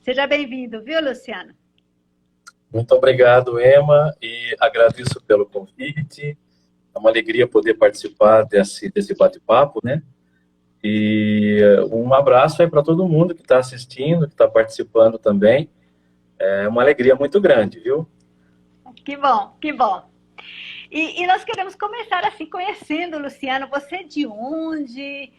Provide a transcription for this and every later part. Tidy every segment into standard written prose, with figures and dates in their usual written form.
Seja bem-vindo, viu, Luciano? Muito obrigado, Emma, e agradeço pelo convite. É uma alegria poder participar desse bate-papo, né? E um abraço aí para todo mundo que está assistindo, que está participando também. É uma alegria muito grande, viu? Que bom, que bom. E nós queremos começar assim, conhecendo, Luciano, você é de onde?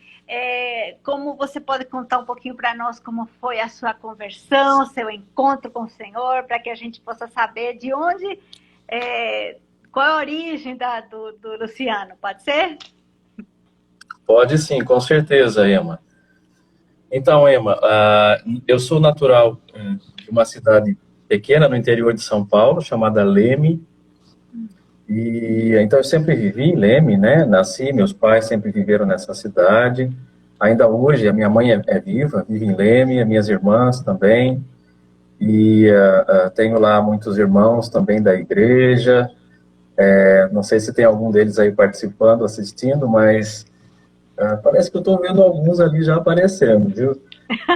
Como você pode contar um pouquinho para nós como foi a sua conversão, seu encontro com o Senhor, para que a gente possa saber de onde, qual é a origem do Luciano, pode ser? Pode sim, com certeza, Emma. Então, Emma, eu sou natural de uma cidade pequena no interior de São Paulo, chamada Leme. E então eu sempre vivi em Leme, né? Nasci, meus pais sempre viveram nessa cidade. Ainda hoje a minha mãe é viva, vive em Leme, as minhas irmãs também. E tenho lá muitos irmãos também da igreja. Não sei se tem algum deles aí participando, assistindo, mas parece que eu estou vendo alguns ali já aparecendo, viu?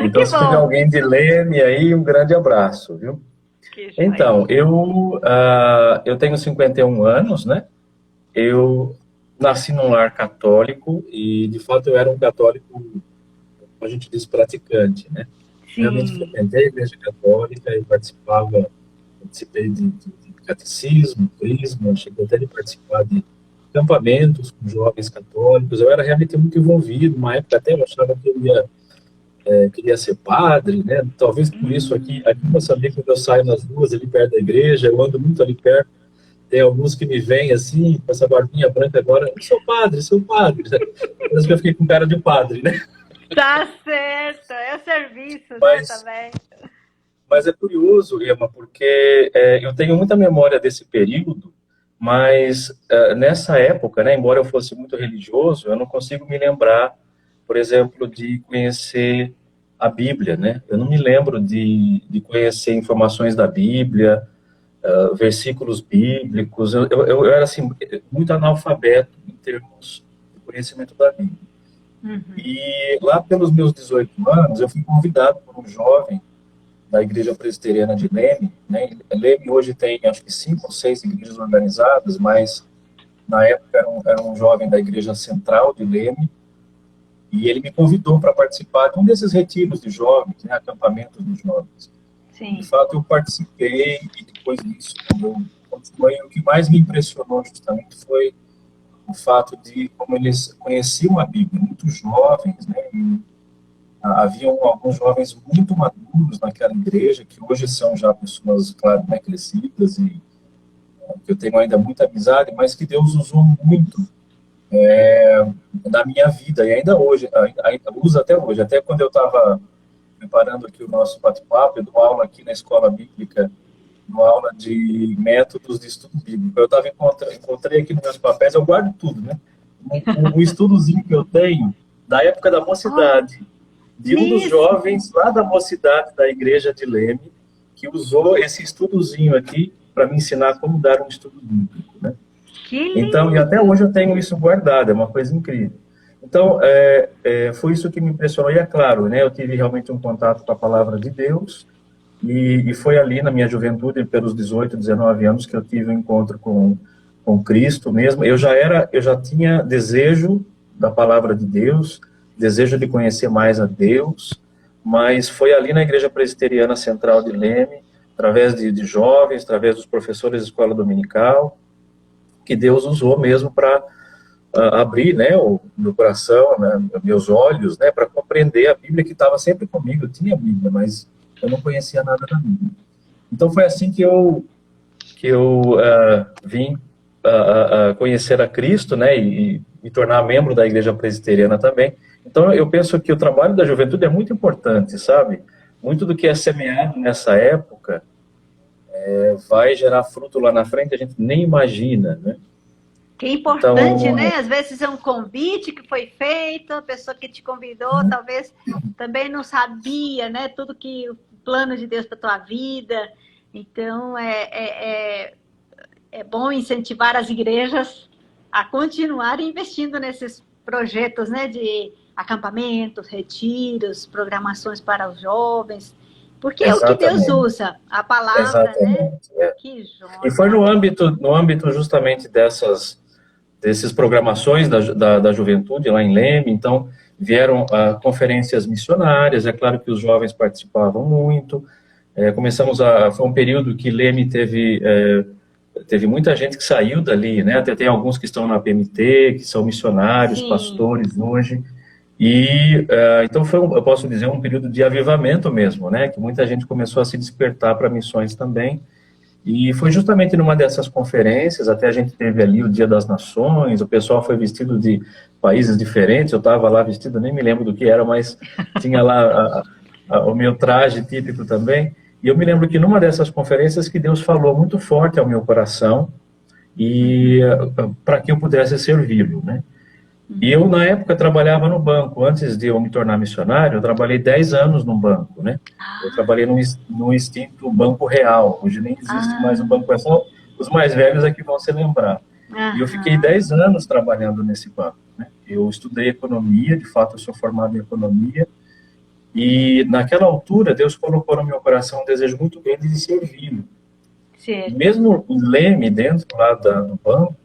Então, Que se tiver bom, alguém de Leme aí, um grande abraço, viu? que joia. Então, eu tenho 51 anos, né? Eu nasci num lar católico e, de fato, eu era um católico, como a gente diz, praticante, né? Realmente Sim, frequentei a igreja católica e participei de catecismo, crisma, cheguei até de participar de acampamentos com jovens católicos. Eu era realmente muito envolvido, uma época até eu achava que queria ser padre, né? Talvez por isso aqui em Moçambique, quando eu saio nas ruas ali perto da igreja, eu ando muito ali perto. Tem alguns que me vêm assim, com essa barbinha branca agora, sou padre, sou padre. Parece que eu fiquei com cara de padre, né? tá certo, é o serviço, né, Mas, também. mas é curioso, Emma, porque eu tenho muita memória desse período, mas nessa época, né, embora eu fosse muito religioso, eu não consigo me lembrar, por exemplo, de conhecer a Bíblia, né? Eu não me lembro de conhecer informações da Bíblia, versículos bíblicos. Eu era assim muito analfabeto em termos de conhecimento da Bíblia. Uhum. E lá pelos meus 18 anos, eu fui convidado por um jovem da Igreja Presbiteriana de Leme, né? Leme hoje tem acho que 5 ou 6 igrejas organizadas, mas na época era um jovem da Igreja Central de Leme, e ele me convidou para participar de um desses retiros de jovens, né, acampamentos de jovens. De Sim. fato, eu participei, e depois disso, o que mais me impressionou justamente foi o fato de como eles conheciam a Bíblia, muito jovens, né? E haviam alguns jovens muito maduros naquela igreja, que hoje são já pessoas, claro, né, crescidas, e que eu tenho ainda muita amizade, mas que Deus usou muito na minha vida, e ainda hoje, ainda usa até hoje. Até quando eu estava preparando aqui o nosso bate-papo, eu dou aula aqui na escola bíblica, uma aula de métodos de estudo bíblico. Eu encontrei aqui nos meus papéis, eu guardo tudo, né? Um estudozinho que eu tenho da época da Oh, mocidade, de um dos mesmo? jovens lá da mocidade da igreja de Leme, que usou esse estudozinho aqui para me ensinar como dar um estudo bíblico, né? Que Então, e até lindo! hoje eu tenho isso guardado, é uma coisa incrível. Então, foi isso que me impressionou, e é claro, né, eu tive realmente um contato com a palavra de Deus, e foi ali na minha juventude, pelos 18, 19 anos, que eu tive um encontro com Cristo mesmo. Eu já tinha desejo da palavra de Deus, desejo de conhecer mais a Deus, mas foi ali na Igreja Presbiteriana Central de Leme, através de jovens, através dos professores da escola dominical, que Deus usou mesmo para abrir, né, o meu coração, né, meus olhos, né, para compreender a Bíblia que estava sempre comigo. Eu tinha a Bíblia, mas eu não conhecia nada da Bíblia. Então foi assim que eu vim conhecer a Cristo, né, e me tornar membro da Igreja Presbiteriana também. Então eu penso que o trabalho da juventude é muito importante, sabe? Muito do que é semeado nessa época vai gerar fruto lá na frente, a gente nem imagina, né? Que importante, Então, né? Às vezes é um convite que foi feito, a pessoa que te convidou talvez também não sabia, né? Tudo que o plano de Deus para tua vida. Então é bom incentivar as igrejas a continuar investindo nesses projetos, né? De acampamentos, retiros, programações para os jovens. Porque é o que Deus usa, a palavra, exatamente, né? Que joia. E foi no âmbito justamente desses programações da juventude lá em Leme. Então vieram conferências missionárias, é claro que os jovens participavam muito. Foi um período que Leme teve muita gente que saiu dali, né? Até tem alguns que estão na PMT, que são missionários, sim, pastores hoje. E então eu posso dizer, um período de avivamento mesmo, né? Que muita gente começou a se despertar para missões também. E foi justamente numa dessas conferências, até a gente teve ali o Dia das Nações, o pessoal foi vestido de países diferentes, eu estava lá vestido, nem me lembro do que era, mas tinha lá o meu traje típico também. E eu me lembro que numa dessas conferências que Deus falou muito forte ao meu coração e para que eu pudesse servi-lo, né? E eu, na época, trabalhava no banco. Antes de eu me tornar missionário, eu trabalhei 10 anos no banco, né? Eu trabalhei no extinto Banco Real. Hoje nem existe mais o Banco, só os mais velhos é que vão se lembrar. E eu fiquei 10 anos trabalhando nesse banco, né? Eu estudei economia, de fato eu sou formado em economia, e naquela altura Deus colocou no meu coração um desejo muito grande de servi-lo. Mesmo o Leme, dentro lá do banco,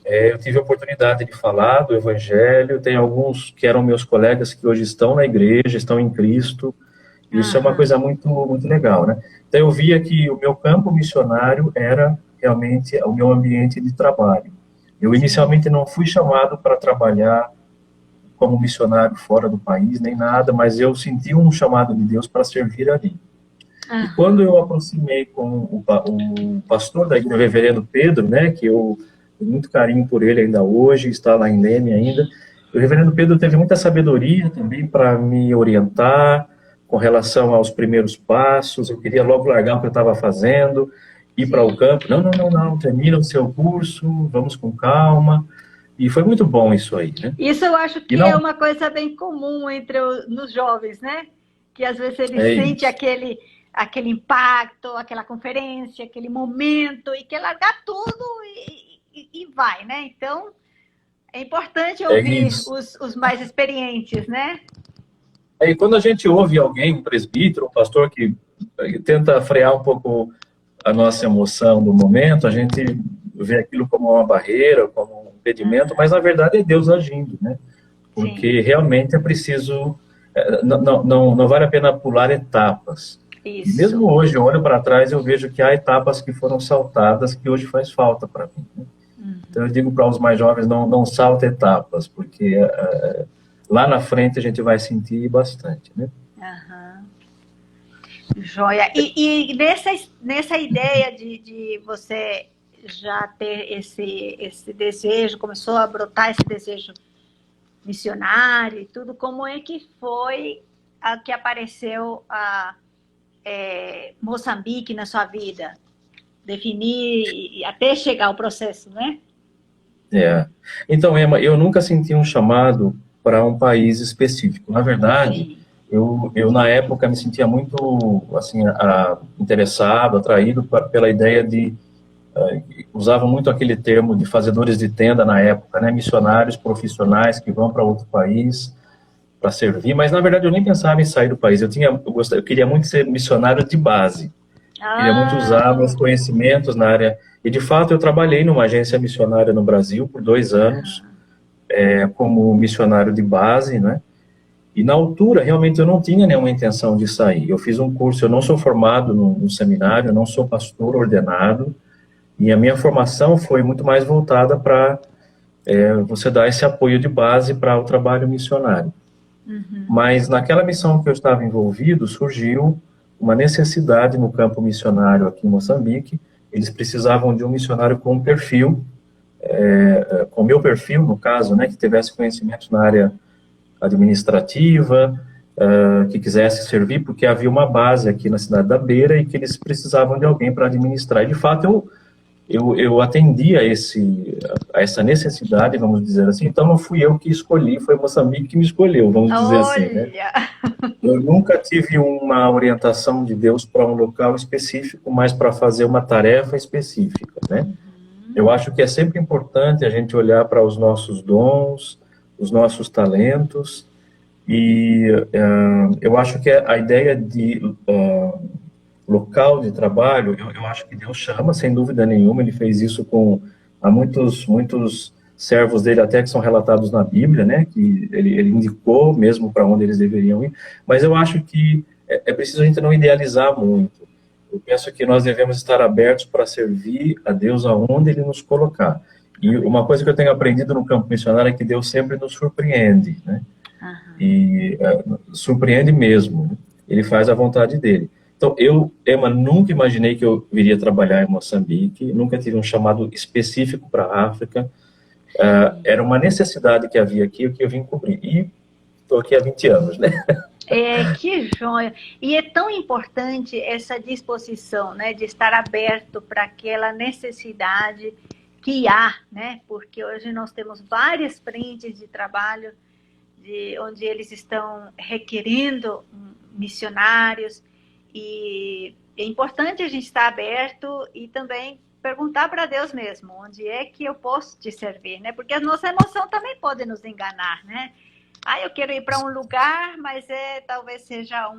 eu tive a oportunidade de falar do Evangelho. Tem alguns que eram meus colegas que hoje estão na igreja, estão em Cristo. Isso é uma coisa muito, muito legal, né? Então eu via que o meu campo missionário era realmente o meu ambiente de trabalho. Eu inicialmente não fui chamado para trabalhar como missionário fora do país, nem nada, mas eu senti um chamado de Deus para servir ali. E quando eu aproximei com o pastor da igreja, o reverendo Pedro, né, que eu tenho muito carinho por ele ainda hoje, está lá em Leme ainda, o reverendo Pedro teve muita sabedoria também para me orientar com relação aos primeiros passos. Eu queria logo largar o que eu estava fazendo, ir para o campo. Não, termina o seu curso, vamos com calma. E foi muito bom isso aí, né? Isso eu acho que é uma coisa bem comum nos jovens, né? Que às vezes eles sentem aquele impacto, aquela conferência, aquele momento, e quer largar tudo e vai, né? Então, é importante ouvir os mais experientes, né? E quando a gente ouve alguém, um presbítero, um pastor que tenta frear um pouco a nossa emoção do momento, a gente vê aquilo como uma barreira, como um impedimento, mas na verdade é Deus agindo, né? Porque realmente é preciso, não vale a pena pular etapas. Isso. Mesmo hoje, eu olho para trás e eu vejo que há etapas que foram saltadas que hoje faz falta para mim, né? Então eu digo para os mais jovens, não salta etapas, porque lá na frente a gente vai sentir bastante, né? Joia. E nessa ideia de você já ter esse desejo, começou a brotar esse desejo missionário e tudo, como é que foi que apareceu Moçambique na sua vida? Definir até chegar ao processo, né? Então, Emma, eu nunca senti um chamado para um país específico. Na verdade, eu na época me sentia muito assim, interessado, atraído pela ideia de usava muito aquele termo de fazedores de tenda na época, né? Missionários profissionais que vão para outro país para servir, mas na verdade eu nem pensava em sair do país. Eu queria muito ser missionário de base. Queria muito usar meus conhecimentos na área. E de fato eu trabalhei numa agência missionária no Brasil por 2 anos, como missionário de base, né? E na altura, realmente, eu não tinha nenhuma intenção de sair. Eu fiz um curso, eu não sou formado no seminário, eu não sou pastor ordenado, e a minha formação foi muito mais voltada para você dar esse apoio de base para o trabalho missionário. Mas naquela missão que eu estava envolvido, surgiu uma necessidade no campo missionário aqui em Moçambique. Eles precisavam de um missionário com perfil, com meu perfil, no caso, né, que tivesse conhecimentos na área administrativa, que quisesse servir, porque havia uma base aqui na cidade da Beira e que eles precisavam de alguém para administrar. E, de fato, eu atendi a essa necessidade, vamos dizer assim. Então, não fui eu que escolhi, foi Moçambique que me escolheu, vamos dizer assim, né? Eu nunca tive uma orientação de Deus para um local específico, mas para fazer uma tarefa específica, né? Eu acho que é sempre importante a gente olhar para os nossos dons, os nossos talentos, E eu acho que a ideia de local de trabalho, eu acho que Deus chama, sem dúvida nenhuma. Ele fez isso com há muitos servos dele, até que são relatados na Bíblia, né? Que ele indicou mesmo para onde eles deveriam ir. Mas eu acho que é preciso a gente não idealizar muito. Eu penso que nós devemos estar abertos para servir a Deus aonde Ele nos colocar. E uma coisa que eu tenho aprendido no campo missionário é que Deus sempre nos surpreende, né? E surpreende mesmo, né? Ele faz a vontade dele. Então, Emma, nunca imaginei que eu viria trabalhar em Moçambique, nunca tive um chamado específico para a África. Era uma necessidade que havia aqui, o que eu vim cobrir. E estou aqui há 20 anos, né? Que joia! E é tão importante essa disposição, né, de estar aberto para aquela necessidade que há, né? Porque hoje nós temos várias frentes de trabalho onde eles estão requerendo missionários, e é importante a gente estar aberto e também perguntar para Deus mesmo, onde é que eu posso te servir, né? Porque a nossa emoção também pode nos enganar, né? Eu quero ir para um lugar, mas talvez seja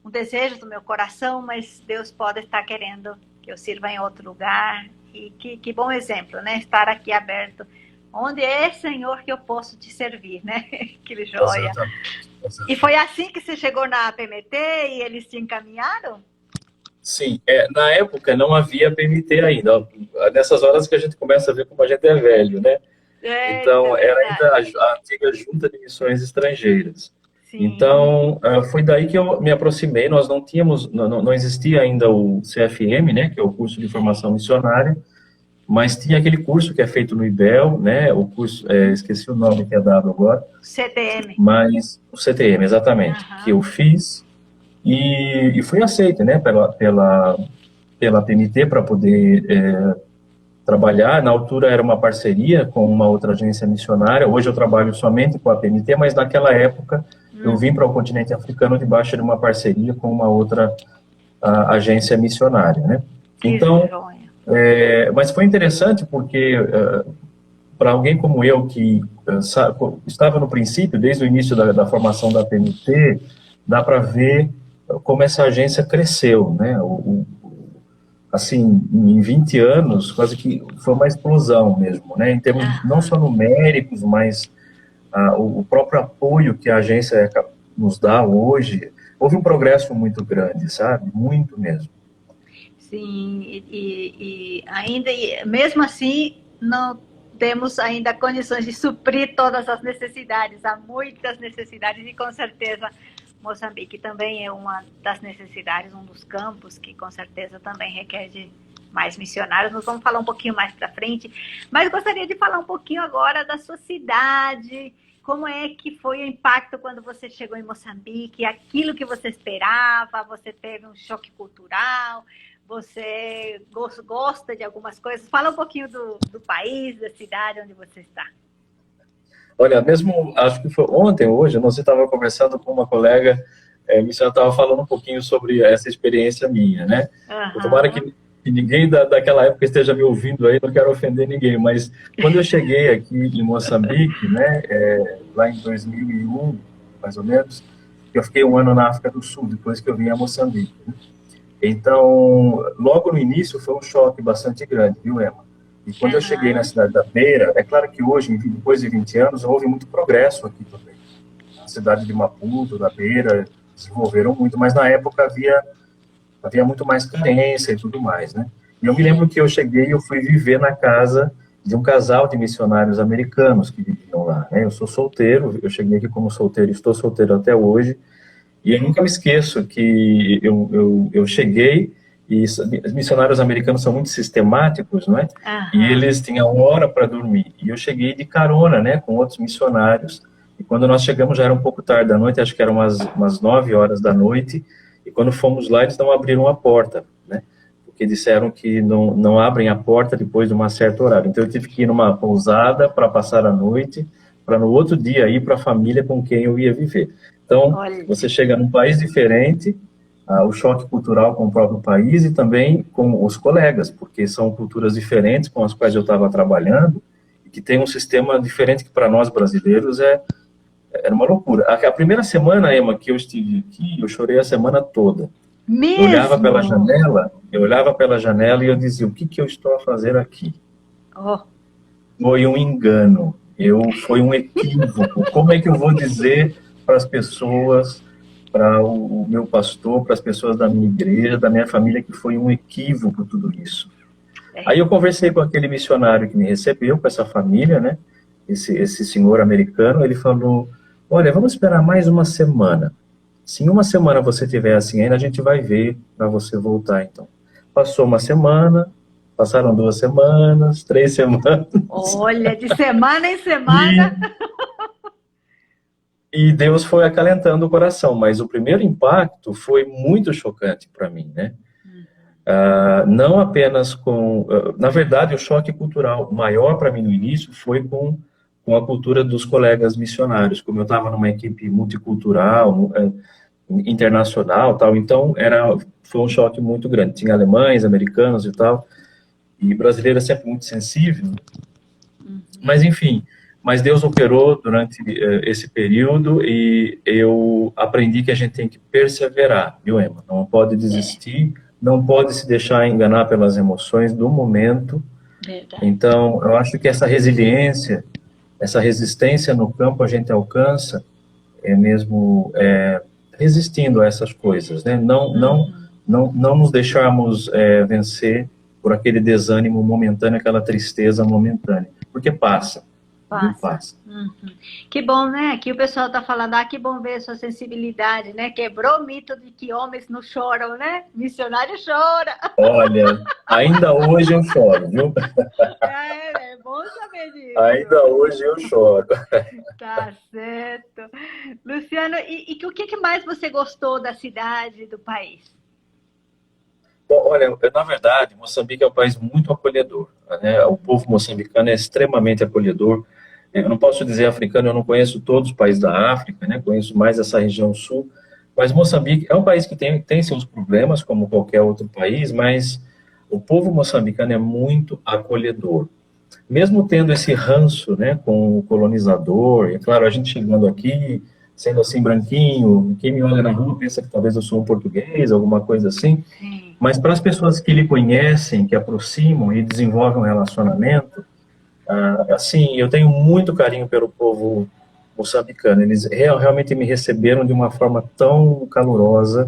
um desejo do meu coração, mas Deus pode estar querendo que eu sirva em outro lugar. E que bom exemplo, né? Estar aqui aberto. Onde é, Senhor, que eu posso te servir, né? Que joia. Exatamente. E foi assim que você chegou na PMT e eles te encaminharam? Sim, na época não havia PMT ainda. Nessas horas que a gente começa a ver como a gente é velho, né? Então, era ainda a antiga Junta de Missões Estrangeiras. Sim. Então, foi daí que eu me aproximei. Nós não tínhamos, não existia ainda o CFM, né, que é o curso de formação missionária, mas tinha aquele curso que é feito no IBEL, né, o curso, esqueci o nome que é dado agora. CTM. Mas, o CTM, exatamente, que eu fiz e fui aceito, né, pela PMT para poder trabalhar. Na altura era uma parceria com uma outra agência missionária. Hoje eu trabalho somente com a PMT, mas naquela época eu vim para o continente africano debaixo de uma parceria com uma outra agência missionária, né? Então, mas foi interessante porque para alguém como eu que estava no princípio, desde o início da formação da PMT, dá para ver como essa agência cresceu, né? Assim, em 20 anos, quase que foi uma explosão mesmo, né? Em termos não só numéricos, mas o próprio apoio que a agência nos dá hoje. Houve um progresso muito grande, sabe? Muito mesmo. Sim, e ainda, mesmo assim, não temos ainda condições de suprir todas as necessidades. Há muitas necessidades e, com certeza, Moçambique também é uma das necessidades, um dos campos que com certeza também requer de mais missionários. Nós vamos falar um pouquinho mais para frente, mas gostaria de falar um pouquinho agora da sua cidade. Como é que foi o impacto quando você chegou em Moçambique? Aquilo que você esperava? Você teve um choque cultural? Você gosta de algumas coisas? Fala um pouquinho do país, da cidade onde você está. Olha, mesmo, acho que foi ontem, hoje, você estava conversando com uma colega, missionária, estava falando um pouquinho sobre essa experiência minha, né? Tomara que ninguém daquela época esteja me ouvindo aí, não quero ofender ninguém, mas quando eu cheguei aqui em Moçambique, né, lá em 2001, mais ou menos, eu fiquei um ano na África do Sul, depois que eu vim a Moçambique, né? Então, logo no início foi um choque bastante grande, viu, Emma? E quando eu cheguei na cidade da Beira, é claro que hoje, depois de 20 anos, houve muito progresso aqui também. A cidade de Maputo, da Beira, desenvolveram muito, mas na época havia muito mais carência e tudo mais, né? E eu me lembro que eu cheguei e eu fui viver na casa de um casal de missionários americanos que viviam lá, né? Eu sou solteiro, eu cheguei aqui como solteiro, estou solteiro até hoje, e eu nunca me esqueço que eu cheguei. E os missionários americanos são muito sistemáticos, não é? E eles tinham hora para dormir. E eu cheguei de carona, né, com outros missionários. E quando nós chegamos já era um pouco tarde da noite, acho que eram umas 9 horas da noite. E quando fomos lá, eles não abriram a porta, né? Porque disseram que não abrem a porta depois de um certo horário. Então eu tive que ir numa pousada para passar a noite, para no outro dia ir para a família com quem eu ia viver. Então, você chega num país diferente, o choque cultural com o próprio país e também com os colegas, porque são culturas diferentes com as quais eu estava trabalhando e que tem um sistema diferente que para nós brasileiros é Era uma loucura. A primeira semana, Emma, que eu estive aqui, eu chorei a semana toda. Mesmo? Eu olhava pela janela e eu dizia, o que que eu estou a fazer aqui? Oh. Foi um engano, foi um equívoco. Como é que eu vou dizer para as pessoas, para o meu pastor, para as pessoas da minha igreja, da minha família, que foi um equívoco tudo isso? Aí eu conversei com aquele missionário que me recebeu, com essa família, né? Esse senhor americano, ele falou, olha, vamos esperar mais uma semana. Se em uma semana você tiver assim ainda, a gente vai ver para você voltar, então. Passou uma semana, passaram 2 semanas, 3 semanas. Olha, de semana em semana. E Deus foi acalentando o coração, mas o primeiro impacto foi muito chocante para mim, né? Não apenas na verdade, o choque cultural maior para mim no início foi com a cultura dos colegas missionários, como eu estava numa equipe multicultural, internacional, tal, então foi um choque muito grande. Tinha alemães, americanos e tal, e brasileiro é sempre muito sensível, mas enfim, mas Deus operou durante esse período e eu aprendi que a gente tem que perseverar, viu, Emma? Não pode desistir, não pode se deixar enganar pelas emoções do momento. Verdade. Então, eu acho que essa resiliência, essa resistência no campo a gente alcança mesmo resistindo a essas coisas, né? Não nos deixarmos vencer por aquele desânimo momentâneo, aquela tristeza momentânea, porque passa. Passa. Que bom, né? Aqui o pessoal está falando, que bom ver a sua sensibilidade, né? Quebrou o mito de que homens não choram, né? Missionário chora. Olha, ainda hoje eu choro, viu? É bom saber disso. Ainda hoje eu choro. Tá certo. Luciano, e o que mais você gostou da cidade, do país? Bom, olha, na verdade, Moçambique é um país muito acolhedor, né? O povo moçambicano é extremamente acolhedor. Eu não posso dizer africano, eu não conheço todos os países da África, né? Conheço mais essa região sul, mas Moçambique é um país que tem seus problemas, como qualquer outro país, mas o povo moçambicano é muito acolhedor. Mesmo tendo esse ranço, né, com o colonizador, e claro, a gente chegando aqui, sendo assim branquinho, quem me olha na rua pensa que talvez eu sou um português, alguma coisa assim, mas para as pessoas que lhe conhecem, que aproximam e desenvolvem um relacionamento, assim, eu tenho muito carinho pelo povo moçambicano. Eles realmente me receberam de uma forma tão calorosa,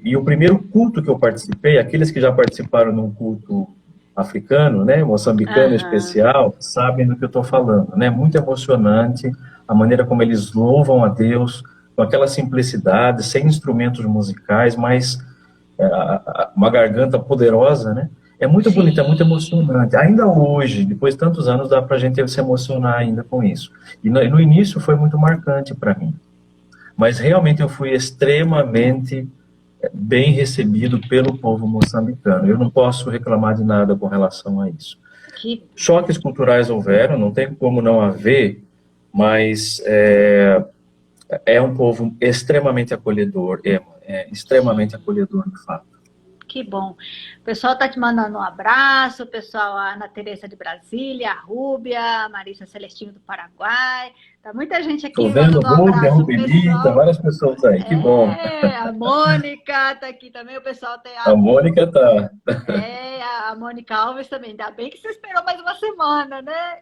e o primeiro culto que eu participei, aqueles que já participaram de um culto africano, né, moçambicano especial, sabem do que eu estou falando, né? Muito emocionante a maneira como eles louvam a Deus, com aquela simplicidade, sem instrumentos musicais, mas uma garganta poderosa, né? É muito bonito, é muito emocionante. Ainda hoje, depois de tantos anos, dá para a gente se emocionar ainda com isso. E no início foi muito marcante para mim. Mas realmente eu fui extremamente bem recebido pelo povo moçambicano. Eu não posso reclamar de nada com relação a isso. Choques culturais houveram, não tem como não haver, mas é um povo extremamente acolhedor, extremamente acolhedor, de fato. Que bom. O pessoal está te mandando um abraço, o pessoal, a Ana Teresa de Brasília, a Rúbia, a Marisa Celestino do Paraguai. Tá muita gente aqui. Estou vendo Rúbia, Rubelita, várias pessoas aí, que bom. A Mônica está aqui também, o pessoal tem... A Mônica está. A Mônica Alves também. Ainda bem que você esperou mais uma semana, né?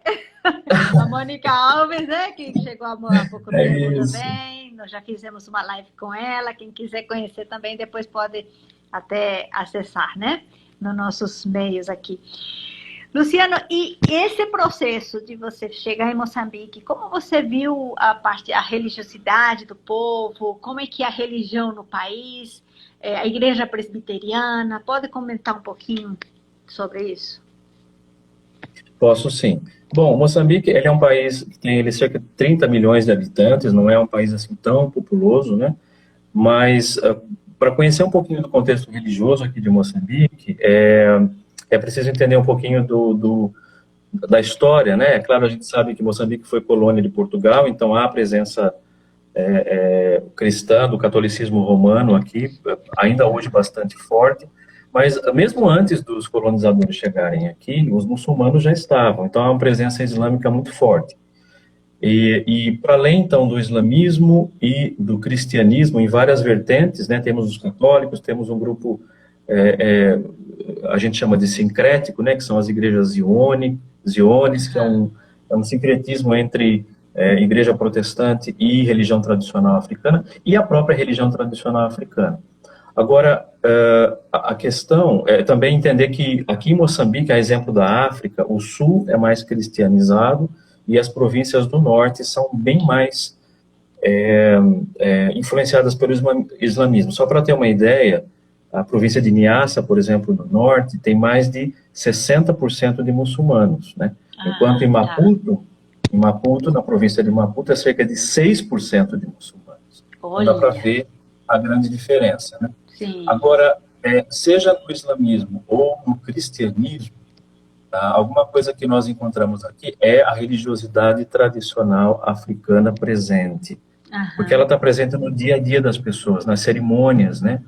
A Mônica Alves, né, que chegou há pouco tempo também. Nós já fizemos uma live com ela. Quem quiser conhecer também, depois pode até acessar, né? Nos nossos meios aqui. Luciano, e esse processo de você chegar em Moçambique, como você viu a religiosidade do povo? Como é que é a religião no país? A igreja presbiteriana? Pode comentar um pouquinho sobre isso? Posso sim. Bom, Moçambique ele é um país que tem cerca de 30 milhões de habitantes, não é um país assim tão populoso, né? Mas para conhecer um pouquinho do contexto religioso aqui de Moçambique, é preciso entender um pouquinho da história, né? É claro, a gente sabe que Moçambique foi colônia de Portugal, então há a presença cristã do catolicismo romano aqui, ainda hoje bastante forte, mas mesmo antes dos colonizadores chegarem aqui, os muçulmanos já estavam, então há uma presença islâmica muito forte. E para além, então, do islamismo e do cristianismo, em várias vertentes, né, temos os católicos, temos um grupo, a gente chama de sincrético, né, que são as igrejas ziones, que é um sincretismo entre igreja protestante e religião tradicional africana, e a própria religião tradicional africana. Agora, a questão é também entender que aqui em Moçambique, a exemplo da África, o sul é mais cristianizado, e as províncias do norte são bem mais influenciadas pelo islamismo. Só para ter uma ideia, a província de Niassa, por exemplo, no norte, tem mais de 60% de muçulmanos, né? Enquanto em Maputo, na província de Maputo, é cerca de 6% de muçulmanos. Então dá para ver a grande diferença, né? Sim. Agora, seja no islamismo ou no cristianismo, alguma coisa que nós encontramos aqui é a religiosidade tradicional africana presente. Porque ela está presente no dia a dia das pessoas, nas cerimônias, né,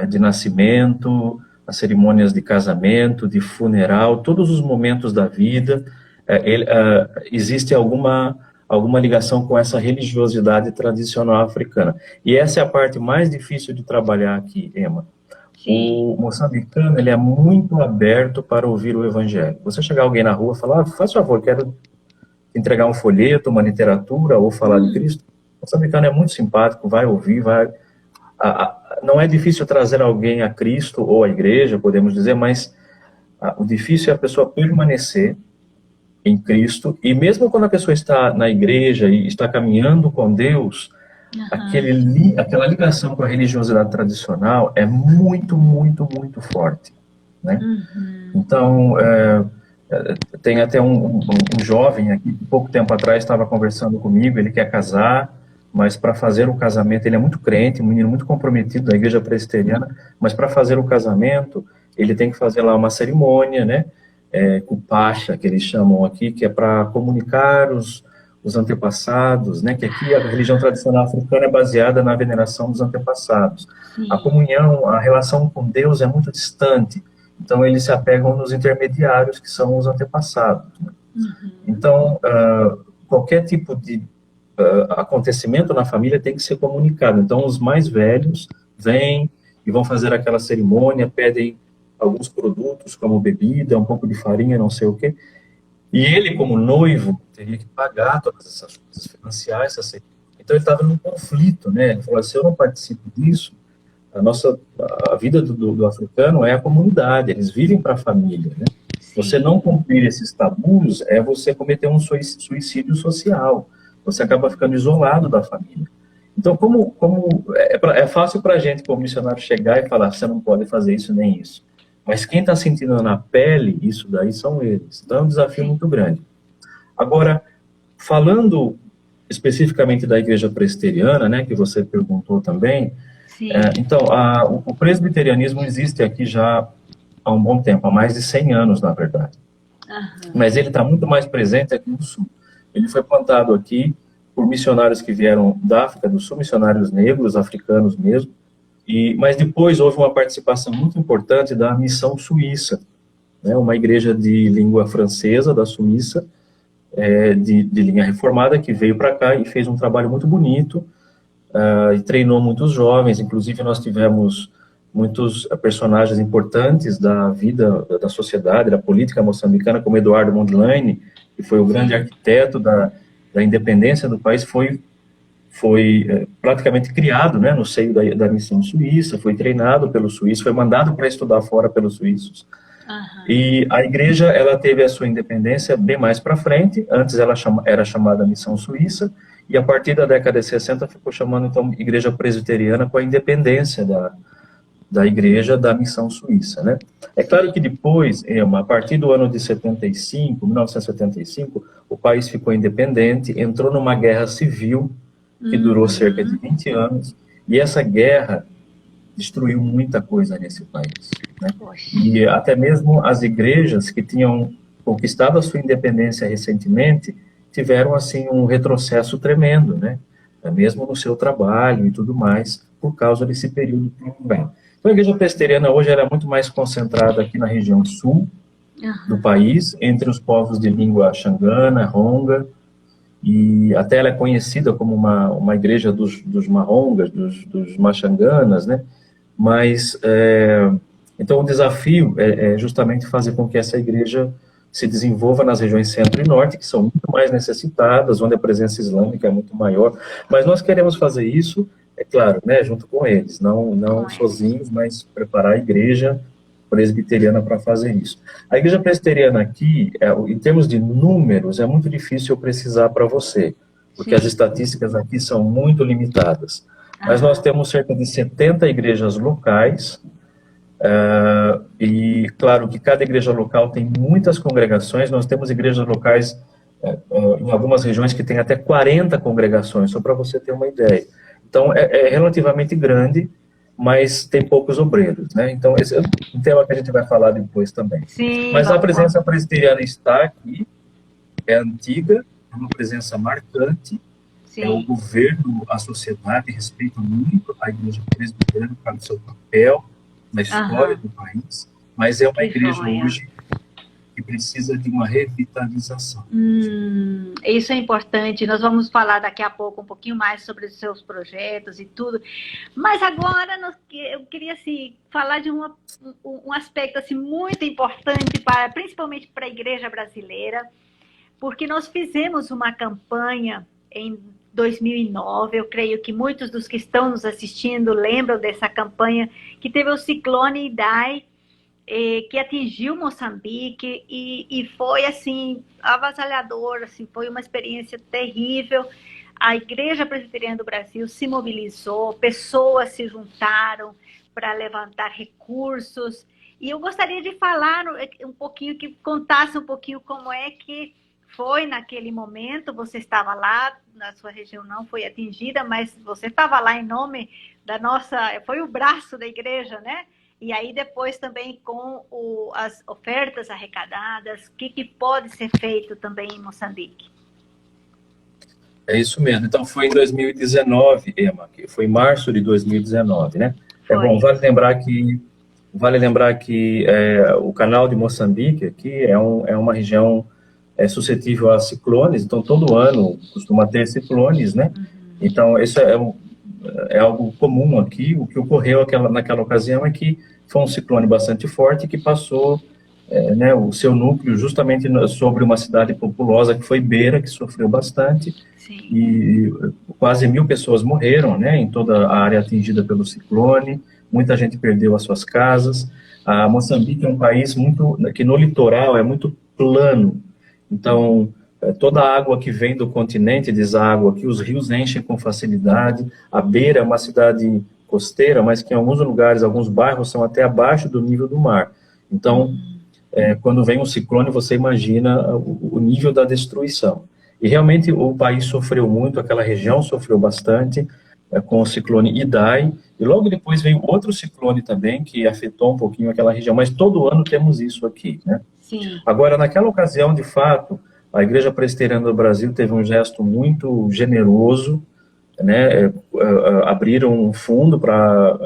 de nascimento, as cerimônias de casamento, de funeral, todos os momentos da vida, existe alguma ligação com essa religiosidade tradicional africana. E essa é a parte mais difícil de trabalhar aqui, Emma. O moçambicano, ele é muito aberto para ouvir o evangelho. Você chegar alguém na rua e falar, faz favor, quero entregar um folheto, uma literatura, ou falar de Cristo. O moçambicano é muito simpático, vai ouvir, não é difícil trazer alguém a Cristo ou à igreja, podemos dizer, mas o difícil é a pessoa permanecer em Cristo, e mesmo quando a pessoa está na igreja e está caminhando com Deus, aquela ligação com a religiosidade tradicional é muito, muito, muito forte, né? Então, tem até um jovem aqui, que pouco tempo atrás estava conversando comigo, ele quer casar, mas para fazer o casamento, ele é muito crente, um menino muito comprometido da igreja presbiteriana, mas para fazer o casamento, ele tem que fazer lá uma cerimônia, né? Cupacha, que eles chamam aqui, que é para comunicar os antepassados, né, que aqui a religião tradicional africana é baseada na veneração dos antepassados. A comunhão, a relação com Deus é muito distante, então eles se apegam nos intermediários, que são os antepassados. Né? Então, qualquer tipo de acontecimento na família tem que ser comunicado. Então, os mais velhos vêm e vão fazer aquela cerimônia, pedem alguns produtos, como bebida, um pouco de farinha, não sei o quê, e ele, como noivo, teria que pagar todas essas coisas, financiar essa cerimônia. Então, ele estava num conflito, né? Ele falou, se eu não participo disso, a vida do africano é a comunidade, eles vivem para a família, né? Você não cumprir esses tabus é você cometer um suicídio social. Você acaba ficando isolado da família. Então, é fácil para a gente, como missionário, chegar e falar, você não pode fazer isso nem isso. Mas quem está sentindo na pele isso daí são eles. Então é um desafio muito grande. Agora, falando especificamente da igreja presbiteriana, né, que você perguntou também, então, o presbiterianismo existe aqui já há um bom tempo, há mais de 100 anos, na verdade. Mas ele está muito mais presente aqui no Sul. Ele foi plantado aqui por missionários que vieram da África do Sul, missionários negros, africanos mesmo, mas depois houve uma participação muito importante da missão suíça, né, uma igreja de língua francesa da Suíça, de linha reformada, que veio para cá e fez um trabalho muito bonito, e treinou muitos jovens. Inclusive nós tivemos muitos personagens importantes da vida, da sociedade, da política moçambicana, como Eduardo Mondlane, que foi o grande arquiteto da independência do país, foi praticamente criado, né, no seio da missão suíça, foi treinado pelos suíços, foi mandado para estudar fora pelos suíços. E a igreja, ela teve a sua independência bem mais para frente. Antes ela era chamada Missão Suíça, e a partir da década de 60 ficou chamando, então, Igreja Presbiteriana, com a independência da igreja da Missão Suíça, né? É claro que depois, a partir do ano de 1975, o país ficou independente, entrou numa guerra civil, que durou cerca de 20 anos, e essa guerra destruiu muita coisa nesse país, né? E até mesmo as igrejas que tinham conquistado a sua independência recentemente tiveram, assim, um retrocesso tremendo, né? Mesmo no seu trabalho e tudo mais, por causa desse período prolongado. Então, a igreja presbiteriana hoje era muito mais concentrada aqui na região sul do país, entre os povos de língua xangana, ronga, e até ela é conhecida como uma igreja dos marrongas, dos maxanganas, né? Mas, então o desafio é justamente fazer com que essa igreja se desenvolva nas regiões centro e norte, que são muito mais necessitadas, onde a presença islâmica é muito maior, mas nós queremos fazer isso, é claro, né, junto com eles, não sozinhos, mas preparar a igreja presbiteriana para fazer isso. A igreja presbiteriana aqui, em termos de números, é muito difícil eu precisar para você, porque as estatísticas aqui são muito limitadas. Mas nós temos cerca de 70 igrejas locais, e claro que cada igreja local tem muitas congregações. Nós temos igrejas locais em algumas regiões que tem até 40 congregações, só para você ter uma ideia. Então é relativamente grande, mas tem poucos obreiros, né? Então esse é um tema que a gente vai falar depois também. Sim, mas a presença presbiteriana está aqui, é antiga, é uma presença marcante. Sim. O governo, a sociedade respeita muito a igreja presbiteriana para o seu papel na história do país, mas é uma igreja hoje que precisa de uma revitalização. Isso é importante. Nós vamos falar daqui a pouco um pouquinho mais sobre os seus projetos e tudo. Mas agora eu queria assim, falar de um aspecto assim, muito importante, principalmente para a igreja brasileira, porque nós fizemos uma campanha em 2009, eu creio que muitos dos que estão nos assistindo lembram dessa campanha, que teve o ciclone Idai, que atingiu Moçambique, e foi assim, avassalador, assim, foi uma experiência terrível. A Igreja Presbiteriana do Brasil se mobilizou, pessoas se juntaram para levantar recursos, e eu gostaria de falar um pouquinho, que contasse um pouquinho como é que foi naquele momento. Você estava lá, na sua região não foi atingida, mas você estava lá em nome da foi o braço da igreja, né? E aí depois também com as ofertas arrecadadas, o que pode ser feito também em Moçambique? É isso mesmo. Então foi em 2019, Emma, que foi em março de 2019, né? Foi. Bom, vale lembrar que o canal de Moçambique aqui é uma região suscetível a ciclones, então todo ano costuma ter ciclones, né? Então isso é algo comum aqui. O que ocorreu naquela ocasião é que foi um ciclone bastante forte que passou né, o seu núcleo justamente sobre uma cidade populosa que foi Beira, que sofreu bastante. Sim. E quase 1000 pessoas morreram, né, em toda a área atingida pelo ciclone. Muita gente perdeu as suas casas. A Moçambique é um país que no litoral é muito plano. Então, toda a água que vem do continente deságua aqui, os rios enchem com facilidade. A Beira é uma cidade costeira, mas que em alguns lugares, alguns bairros são até abaixo do nível do mar. Então, quando vem um ciclone, você imagina o nível da destruição. E realmente o país sofreu muito, aquela região sofreu bastante com o ciclone Idai, e logo depois veio outro ciclone também, que afetou um pouquinho aquela região, mas todo ano temos isso aqui, né? Sim. Agora, naquela ocasião, de fato, a Igreja Presbiteriana do Brasil teve um gesto muito generoso, né? Abriram um fundo para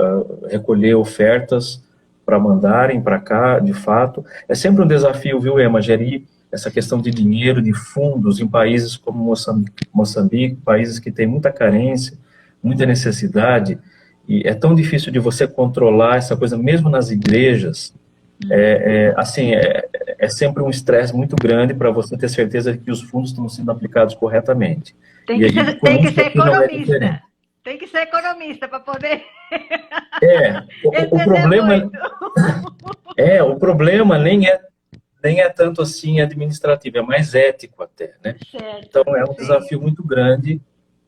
recolher ofertas para mandarem para cá, de fato. É sempre um desafio, viu, Emma, gerir essa questão de dinheiro, de fundos em países como Moçambique, países que têm muita carência, muita necessidade, e é tão difícil de você controlar essa coisa, mesmo nas igrejas. É sempre um estresse muito grande para você ter certeza de que os fundos estão sendo aplicados corretamente. Tem que ser economista. Tem que ser economista para poder... O problema... o problema nem é tanto assim administrativo, é mais ético até, né? Certo, então é um desafio muito grande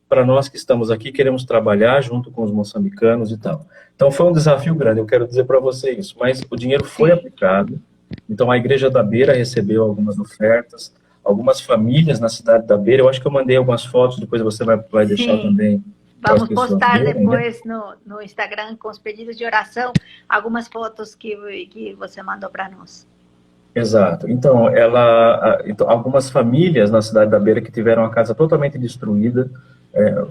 para nós que estamos aqui, queremos trabalhar junto com os moçambicanos e tal. Então foi um desafio grande, eu quero dizer para você isso, mas o dinheiro foi aplicado. Então a Igreja da Beira recebeu algumas ofertas, algumas famílias na cidade da Beira, eu acho que eu mandei algumas fotos, depois você vai deixar também. Vamos postar verem, depois, né? no Instagram, com os pedidos de oração, algumas fotos que você mandou para nós. Exato. Então, algumas famílias na cidade da Beira que tiveram a casa totalmente destruída,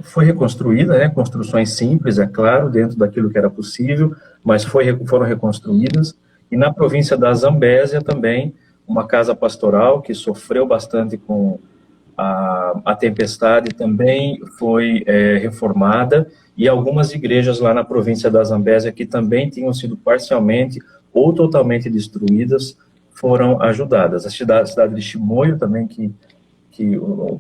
foi reconstruída, né? Construções simples, é claro, dentro daquilo que era possível, mas foram reconstruídas. E na província da Zambésia também, uma casa pastoral que sofreu bastante com a Tempestade também foi reformada, e algumas igrejas lá na província da Zambésia, que também tinham sido parcialmente ou totalmente destruídas, foram ajudadas. A cidade de Chimoio também,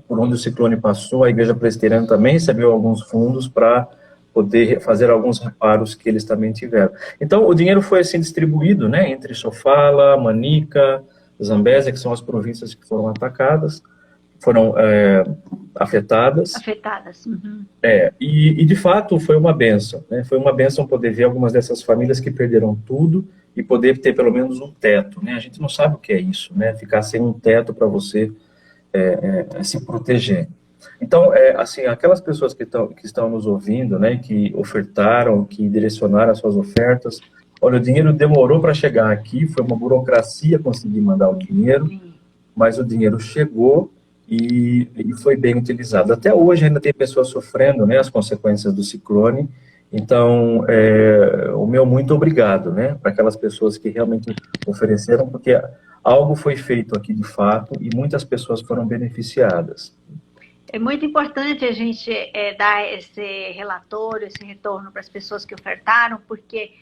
por onde o ciclone passou, a igreja presbiteriana também recebeu alguns fundos para poder fazer alguns reparos que eles também tiveram. Então, o dinheiro foi assim distribuído, né, entre Sofala, Manica, Zambésia, que são as províncias que foram atacadas, foram afetadas. Afetadas. Uhum. E de fato foi uma bênção, né? Foi uma bênção poder ver algumas dessas famílias que perderam tudo e poder ter pelo menos um teto, né? A gente não sabe o que é isso, né? Ficar sem um teto para você se proteger. Então, assim, aquelas pessoas que estão nos ouvindo, né, que ofertaram, que direcionaram as suas ofertas, olha, o dinheiro demorou para chegar aqui, foi uma burocracia conseguir mandar o dinheiro, mas o dinheiro chegou e foi bem utilizado. Até hoje ainda tem pessoas sofrendo, né, as consequências do ciclone. Então, o meu muito obrigado, né, para aquelas pessoas que realmente ofereceram, porque algo foi feito aqui de fato e muitas pessoas foram beneficiadas. É muito importante a gente dar esse relatório, esse retorno para as pessoas que ofertaram, porque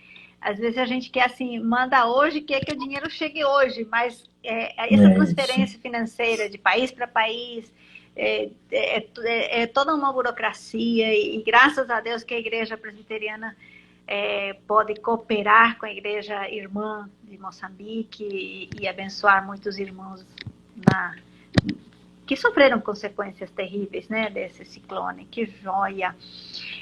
às vezes a gente quer assim, manda hoje, quer que o dinheiro chegue hoje, mas essa transferência financeira de país para país é toda uma burocracia, e graças a Deus que a Igreja Presbiteriana pode cooperar com a Igreja Irmã de Moçambique e abençoar muitos irmãos que sofreram consequências terríveis, né, desse ciclone. Que joia!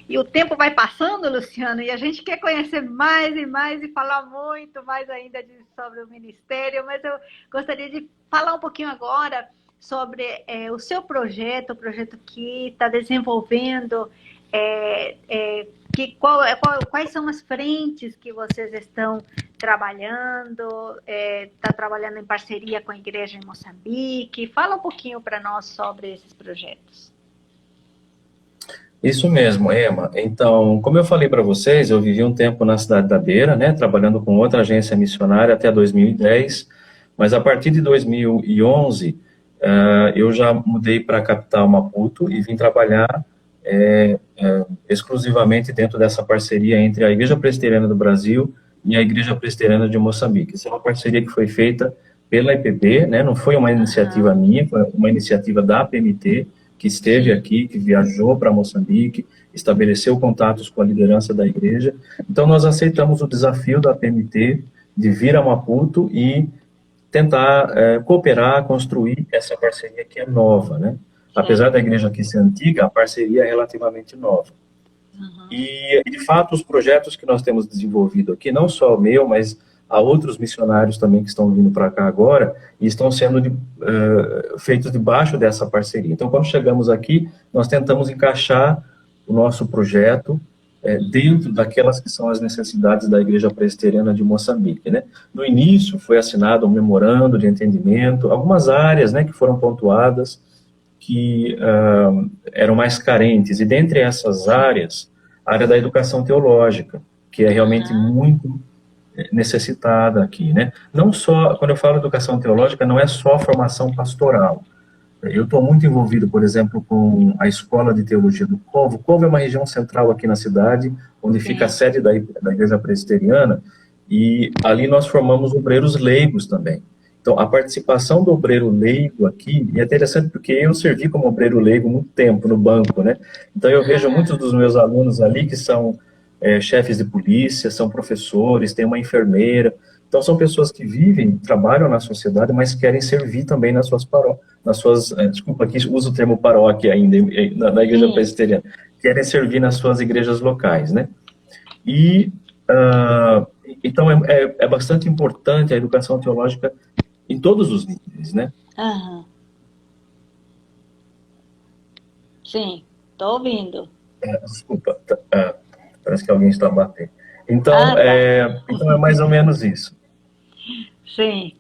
E o tempo vai passando, Luciano, e a gente quer conhecer mais e mais e falar muito mais ainda sobre o ministério, mas eu gostaria de falar um pouquinho agora sobre o seu projeto, o projeto que está desenvolvendo, quais são as frentes que vocês estão trabalhando, está trabalhando em parceria com a igreja em Moçambique. Fala um pouquinho para nós sobre esses projetos. Isso mesmo, Emma. Então, como eu falei para vocês, eu vivi um tempo na cidade da Beira, né, trabalhando com outra agência missionária até 2010, mas a partir de 2011, eu já mudei para a capital Maputo e vim trabalhar exclusivamente dentro dessa parceria entre a Igreja Presbiteriana do Brasil e a Igreja Presbiteriana de Moçambique. Essa é uma parceria que foi feita pela IPB, né? Não foi uma iniciativa minha, foi uma iniciativa da APMT, que esteve aqui, que viajou para Moçambique, estabeleceu contatos com a liderança da igreja. Então, nós aceitamos o desafio da APMT de vir a Maputo e tentar cooperar, construir essa parceria que é nova, né? Apesar da igreja aqui ser antiga, a parceria é relativamente nova. Uhum. E, de fato, os projetos que nós temos desenvolvido aqui, não só o meu, mas há outros missionários também que estão vindo para cá agora e estão sendo feitos debaixo dessa parceria. Então, quando chegamos aqui, nós tentamos encaixar o nosso projeto dentro daquelas que são as necessidades da Igreja Presbiteriana de Moçambique, né? No início, foi assinado um memorando de entendimento, algumas áreas, né, que foram pontuadas, que eram mais carentes, e dentre essas áreas, a área da educação teológica, que é realmente muito necessitada aqui, né? Não só, quando eu falo educação teológica, não é só formação pastoral. Eu estou muito envolvido, por exemplo, com a Escola de Teologia do Covo. O Covo é uma região central aqui na cidade, onde fica a sede da Igreja Presbiteriana, e ali nós formamos obreiros leigos também. Então, a participação do obreiro leigo aqui, e é interessante porque eu servi como obreiro leigo muito tempo no banco, né? Então, eu vejo muitos dos meus alunos ali que são chefes de polícia, são professores, tem uma enfermeira. Então, são pessoas que vivem, trabalham na sociedade, mas querem servir também nas suas paróquias, desculpa, aqui uso o termo paróquia ainda, na Igreja Presbiteriana, querem servir nas suas igrejas locais, né? E, então, é bastante importante a educação teológica em todos os níveis, né? Uhum. Sim, estou ouvindo. Desculpa, parece que alguém está batendo. Então, então é mais ou menos isso. Sim.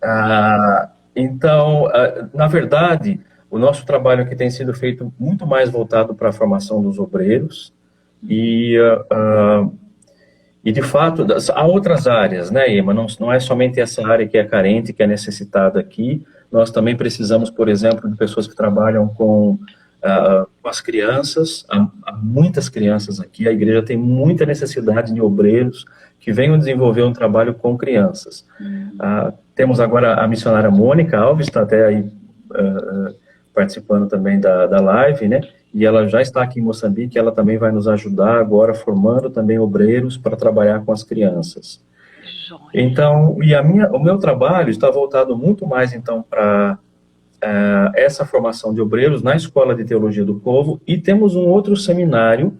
Então, na verdade, o nosso trabalho aqui tem sido feito muito mais voltado para a formação dos obreiros e de fato, há outras áreas, né, Emma? Não é somente essa área que é carente, que é necessitada aqui. Nós também precisamos, por exemplo, de pessoas que trabalham com as crianças. Há muitas crianças aqui. A igreja tem muita necessidade de obreiros que venham desenvolver um trabalho com crianças. Temos agora a missionária Mônica Alves, está até aí participando também da live, né? E ela já está aqui em Moçambique, ela também vai nos ajudar agora, formando também obreiros para trabalhar com as crianças. Então, o meu trabalho está voltado muito mais, então, para essa formação de obreiros na Escola de Teologia do Povo, e temos um outro seminário,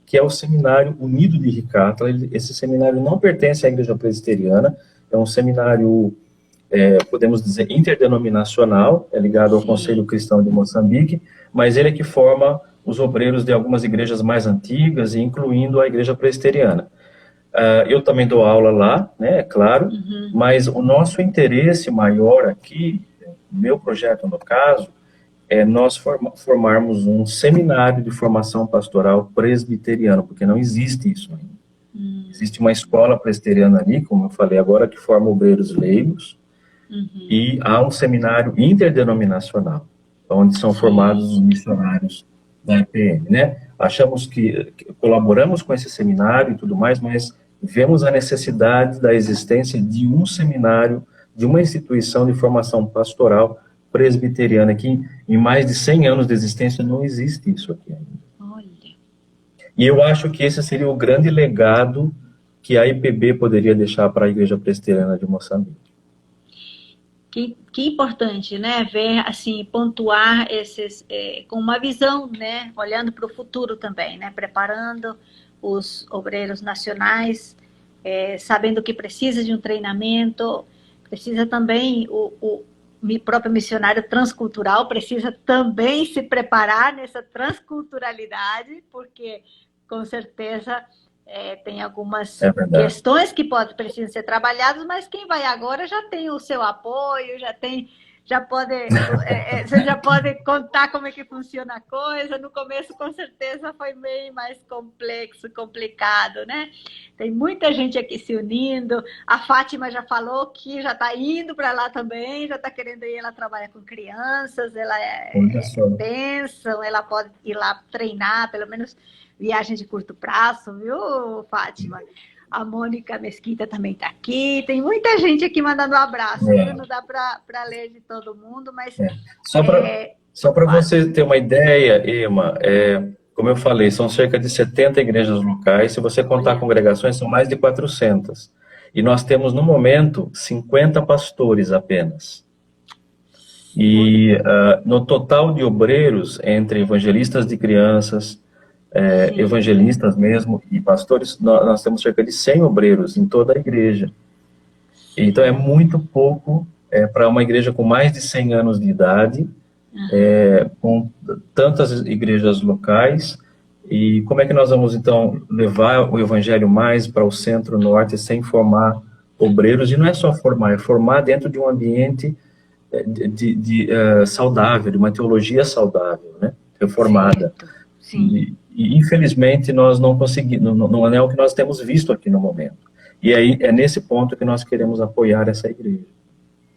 que é o Seminário Unido de Ricátala. Esse seminário não pertence à Igreja Presbiteriana, é um seminário, podemos dizer, interdenominacional, é ligado ao Conselho Cristão de Moçambique, mas ele é que forma os obreiros de algumas igrejas mais antigas, incluindo a Igreja Presbiteriana. Eu também dou aula lá, né, é claro, mas o nosso interesse maior aqui, meu projeto no caso, é nós formarmos um seminário de formação pastoral presbiteriano, porque não existe isso ainda. Existe uma escola presbiteriana ali, como eu falei agora, que forma obreiros leigos, e há um seminário interdenominacional, onde são formados os missionários da EPM, né? Achamos que colaboramos com esse seminário e tudo mais, mas vemos a necessidade da existência de um seminário, de uma instituição de formação pastoral presbiteriana, que em mais de 100 anos de existência não existe isso aqui ainda. Olha. E eu acho que esse seria o grande legado que a IPB poderia deixar para a Igreja Presbiteriana de Moçambique. Que importante, né? Ver, assim, pontuar esses, com uma visão, né? Olhando para o futuro também, né? Preparando os obreiros nacionais, sabendo que precisa de um treinamento, precisa também, o próprio missionário transcultural precisa também se preparar nessa transculturalidade, porque, com certeza, tem algumas questões que precisam ser trabalhadas, mas quem vai agora já tem o seu apoio, você já pode contar como é que funciona a coisa. No começo, com certeza, foi meio mais complexo, complicado, né? Tem muita gente aqui se unindo. A Fátima já falou que já está indo para lá também, já está querendo ir. Ela trabalha com crianças, ela é bênção, ela pode ir lá treinar, pelo menos viagem de curto prazo, viu, Fátima? A Mônica Mesquita também está aqui. Tem muita gente aqui mandando um abraço. Não dá para ler de todo mundo, mas... Só para você ter uma ideia, Ema, como eu falei, são cerca de 70 igrejas locais. Se você contar congregações, são mais de 400. E nós temos, no momento, 50 pastores apenas. E no total de obreiros, entre evangelistas de crianças, evangelistas mesmo e pastores, nós temos cerca de 100 obreiros em toda a igreja. Então é muito pouco para uma igreja com mais de 100 anos de idade, com tantas igrejas locais. E como é que nós vamos então levar o evangelho mais para o centro-norte sem formar obreiros? E não é só formar, é formar dentro de um ambiente saudável, de uma teologia saudável, né? Reformada. Sim. E infelizmente nós não conseguimos, não é o que nós temos visto aqui no momento. E aí é nesse ponto que nós queremos apoiar essa igreja.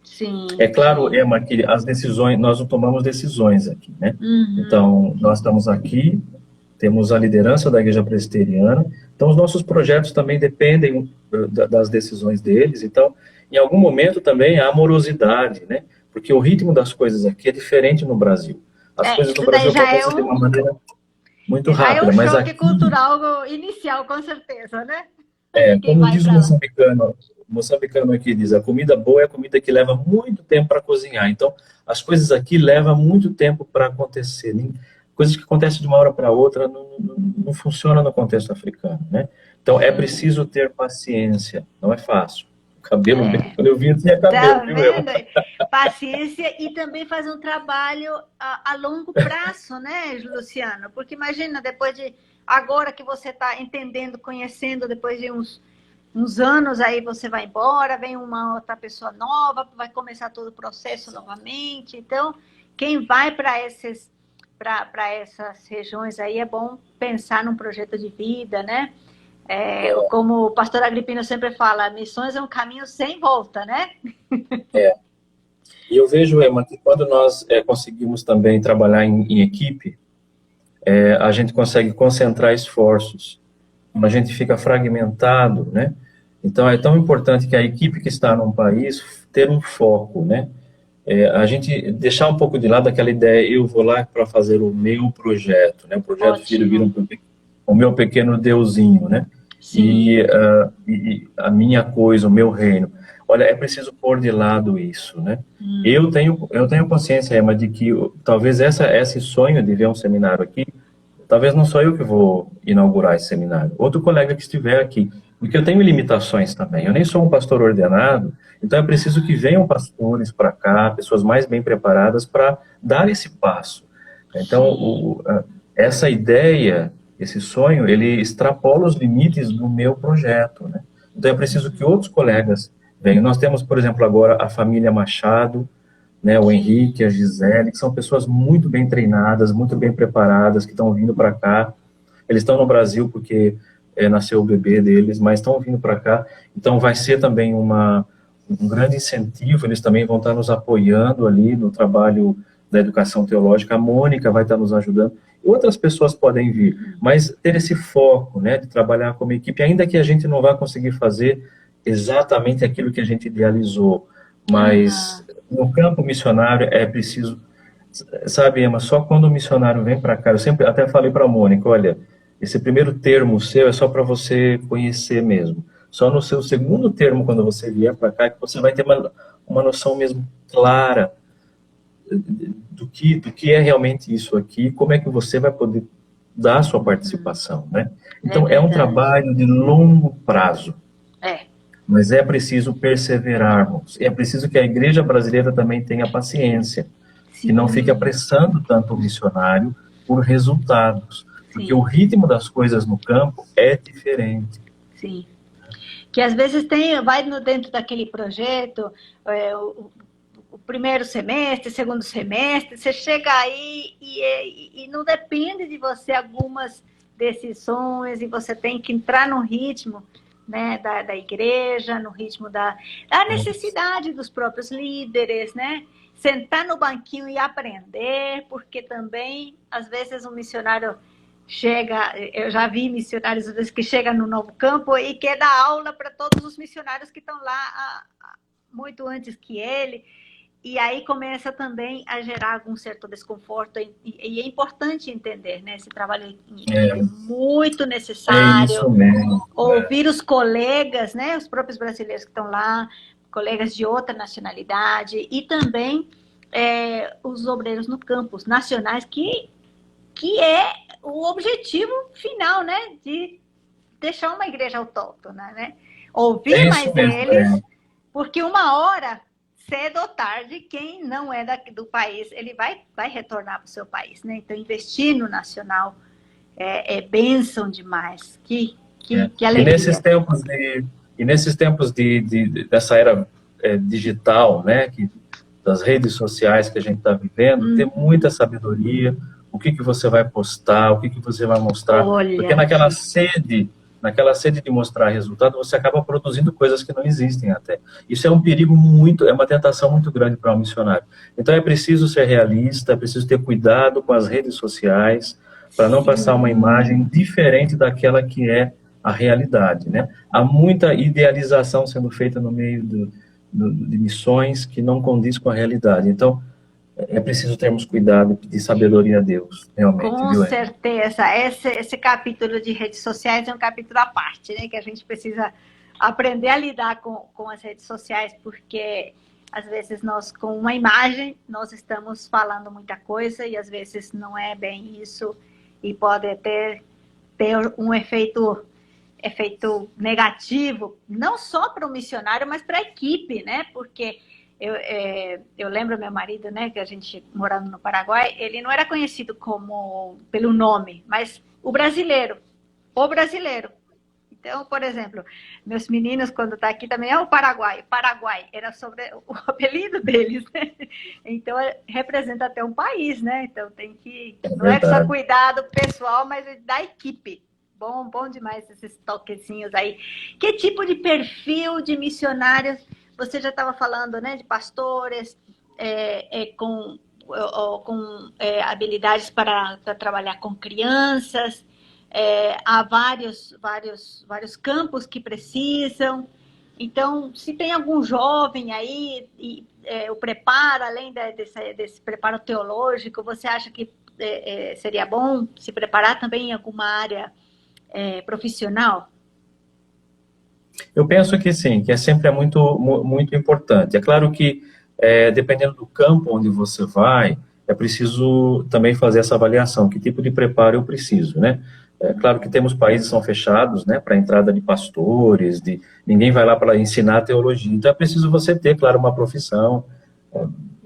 Sim. É claro, Ema, que as decisões, nós não tomamos decisões aqui, né? Então, nós estamos aqui, temos a liderança da Igreja Presbiteriana, então os nossos projetos também dependem das decisões deles. Então, em algum momento também há amorosidade, né? Porque o ritmo das coisas aqui é diferente no Brasil. As coisas no Brasil acontecem de uma maneira muito rápida. É um mas choque aqui, cultural inicial, com certeza, né? Como diz o moçambicano aqui, diz, a comida boa é a comida que leva muito tempo para cozinhar. Então, as coisas aqui levam muito tempo para acontecer. Coisas que acontecem de uma hora para outra não funcionam no contexto africano, né? Então, é preciso ter paciência, não é fácil. Cabelo, quando eu vi, tinha cabelo. Paciência e também fazer um trabalho a longo prazo, né, Luciano? Porque imagina, agora que você está entendendo, conhecendo, depois de uns anos, aí você vai embora, vem uma outra pessoa nova, vai começar todo o processo novamente. Então, quem vai para essas regiões aí, é bom pensar num projeto de vida, né? Como o pastor Agripino sempre fala, missões é um caminho sem volta, né? E eu vejo, Emma, que quando nós conseguimos também trabalhar em equipe, a gente consegue concentrar esforços. Quando a gente fica fragmentado, né? Então, é tão importante que a equipe que está num país ter um foco, né? A gente deixar um pouco de lado aquela ideia, eu vou lá para fazer o meu projeto, né? O projeto Filho vira o meu pequeno deusinho, né? E a minha coisa, o meu reino. Olha, é preciso pôr de lado isso, né? Eu tenho consciência, Emma, de que talvez esse sonho de ver um seminário aqui, talvez não sou eu que vou inaugurar esse seminário, outro colega que estiver aqui, porque eu tenho limitações também. Eu nem sou um pastor ordenado, então é preciso que venham pastores para cá, pessoas mais bem preparadas para dar esse passo. Então, essa ideia, esse sonho, ele extrapola os limites do meu projeto, né? Então é preciso que outros colegas venham. Nós temos, por exemplo, agora a família Machado, né, o Henrique, a Gisele, que são pessoas muito bem treinadas, muito bem preparadas, que estão vindo para cá. Eles estão no Brasil porque nasceu o bebê deles, mas estão vindo para cá. Então vai ser também um grande incentivo, eles também vão estar nos apoiando ali no trabalho da educação teológica. A Mônica vai estar nos ajudando. E outras pessoas podem vir, mas ter esse foco, né, de trabalhar como equipe, ainda que a gente não vá conseguir fazer exatamente aquilo que a gente idealizou, mas no campo missionário é preciso, sabe, Emma, só quando o missionário vem para cá, eu sempre até falei para a Mônica, olha, esse primeiro termo seu é só para você conhecer mesmo, só no seu segundo termo, quando você vier para cá, que você vai ter uma noção mesmo clara do que é realmente isso aqui, como é que você vai poder dar a sua participação, né? Então, é um trabalho de longo prazo. Mas é preciso perseverarmos. É preciso que a igreja brasileira também tenha paciência. Sim. Que não fique apressando tanto o missionário por resultados. Sim. Porque o ritmo das coisas no campo é diferente. Sim. Que às vezes vai dentro daquele projeto, o primeiro semestre, segundo semestre, você chega aí e não depende de você algumas decisões, e você tem que entrar no ritmo, né, da igreja, no ritmo da necessidade dos próprios líderes, né? Sentar no banquinho e aprender, porque também, às vezes, um missionário chega, eu já vi missionários, às vezes, que chegam no novo campo e quer dar aula para todos os missionários que estão lá muito antes que ele, e aí começa também a gerar algum certo desconforto, e é importante entender, né? Esse trabalho é muito necessário. É isso mesmo. Ouvir os colegas, né? Os próprios brasileiros que estão lá, colegas de outra nacionalidade, e também os obreiros no campus nacionais, que é o objetivo final, né? De deixar uma igreja autóctona, né? Ouvir mais eles, porque uma hora, cedo ou tarde, quem não é do país, ele vai retornar para o seu país, né? Então, investir no nacional é bênção demais. Que alegria. E nesses tempos dessa era digital, né? Das redes sociais que a gente está vivendo, ter muita sabedoria, o que você vai postar, o que você vai mostrar. Olha, porque naquela sede de mostrar resultado, você acaba produzindo coisas que não existem até. Isso é um perigo é uma tentação muito grande para um missionário. Então é preciso ser realista, é preciso ter cuidado com as redes sociais, para não passar uma imagem diferente daquela que é a realidade, né? Há muita idealização sendo feita no meio de missões que não condiz com a realidade. Então, é preciso termos cuidado e pedir sabedoria a Deus, realmente. Com certeza. Esse capítulo de redes sociais é um capítulo à parte, né? Que a gente precisa aprender a lidar com as redes sociais, porque às vezes nós, com uma imagem, nós estamos falando muita coisa e às vezes não é bem isso, e pode até ter um efeito negativo, não só para o missionário, mas para a equipe, né? Porque eu lembro meu marido, né, que a gente morando no Paraguai, ele não era conhecido pelo nome, mas o brasileiro. Então, por exemplo, meus meninos, quando tá aqui, também é o Paraguai. Paraguai era sobre o apelido deles, né? Então, representa até um país, né? Então, não é só cuidado pessoal, mas da equipe. Bom demais esses toquezinhos aí. Que tipo de perfil de missionários? Você já estava falando, né, de pastores, com habilidades para trabalhar com crianças. Há vários campos que precisam. Então, se tem algum jovem aí, o preparo, além desse preparo teológico, você acha que seria bom se preparar também em alguma área profissional? Eu penso que sim, que sempre muito importante. É claro que, dependendo do campo onde você vai, é preciso também fazer essa avaliação, que tipo de preparo eu preciso, né? É claro que temos países que são fechados, né, para a entrada de pastores, ninguém vai lá para ensinar teologia, então é preciso você ter, claro, uma profissão,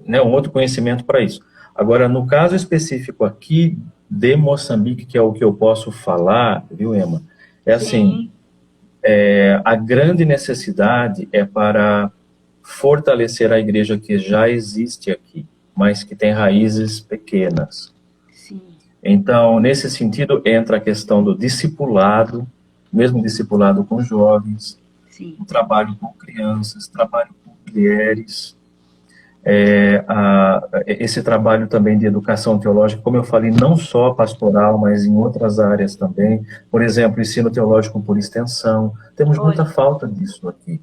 né, um outro conhecimento para isso. Agora, no caso específico aqui de Moçambique, que é o que eu posso falar, viu, Emma? É assim, a grande necessidade é para fortalecer a igreja que já existe aqui, mas que tem raízes pequenas. Então, nesse sentido, entra a questão do discipulado, mesmo discipulado com jovens, o trabalho com crianças, trabalho com mulheres, esse trabalho também de educação teológica, como eu falei, não só pastoral, mas em outras áreas também. Por exemplo, ensino teológico por extensão. Temos muita falta disso aqui.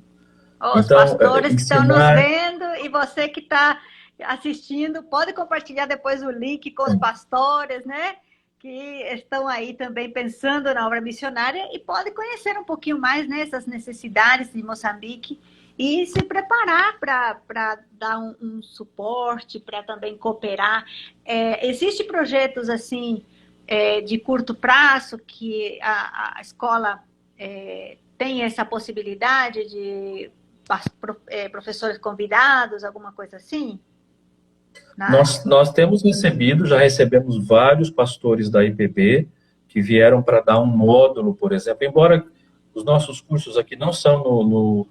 Os pastores que estão nos vendo e você que está assistindo, pode compartilhar depois o link com os pastores, né? Que estão aí também pensando na obra missionária e pode conhecer um pouquinho mais, né, essas necessidades de Moçambique e se preparar para dar um suporte, para também cooperar. Existem projetos assim de curto prazo que a escola tem essa possibilidade de professores convidados, alguma coisa assim? Nós temos recebido, já recebemos vários pastores da IPB que vieram para dar um módulo, por exemplo, embora os nossos cursos aqui não são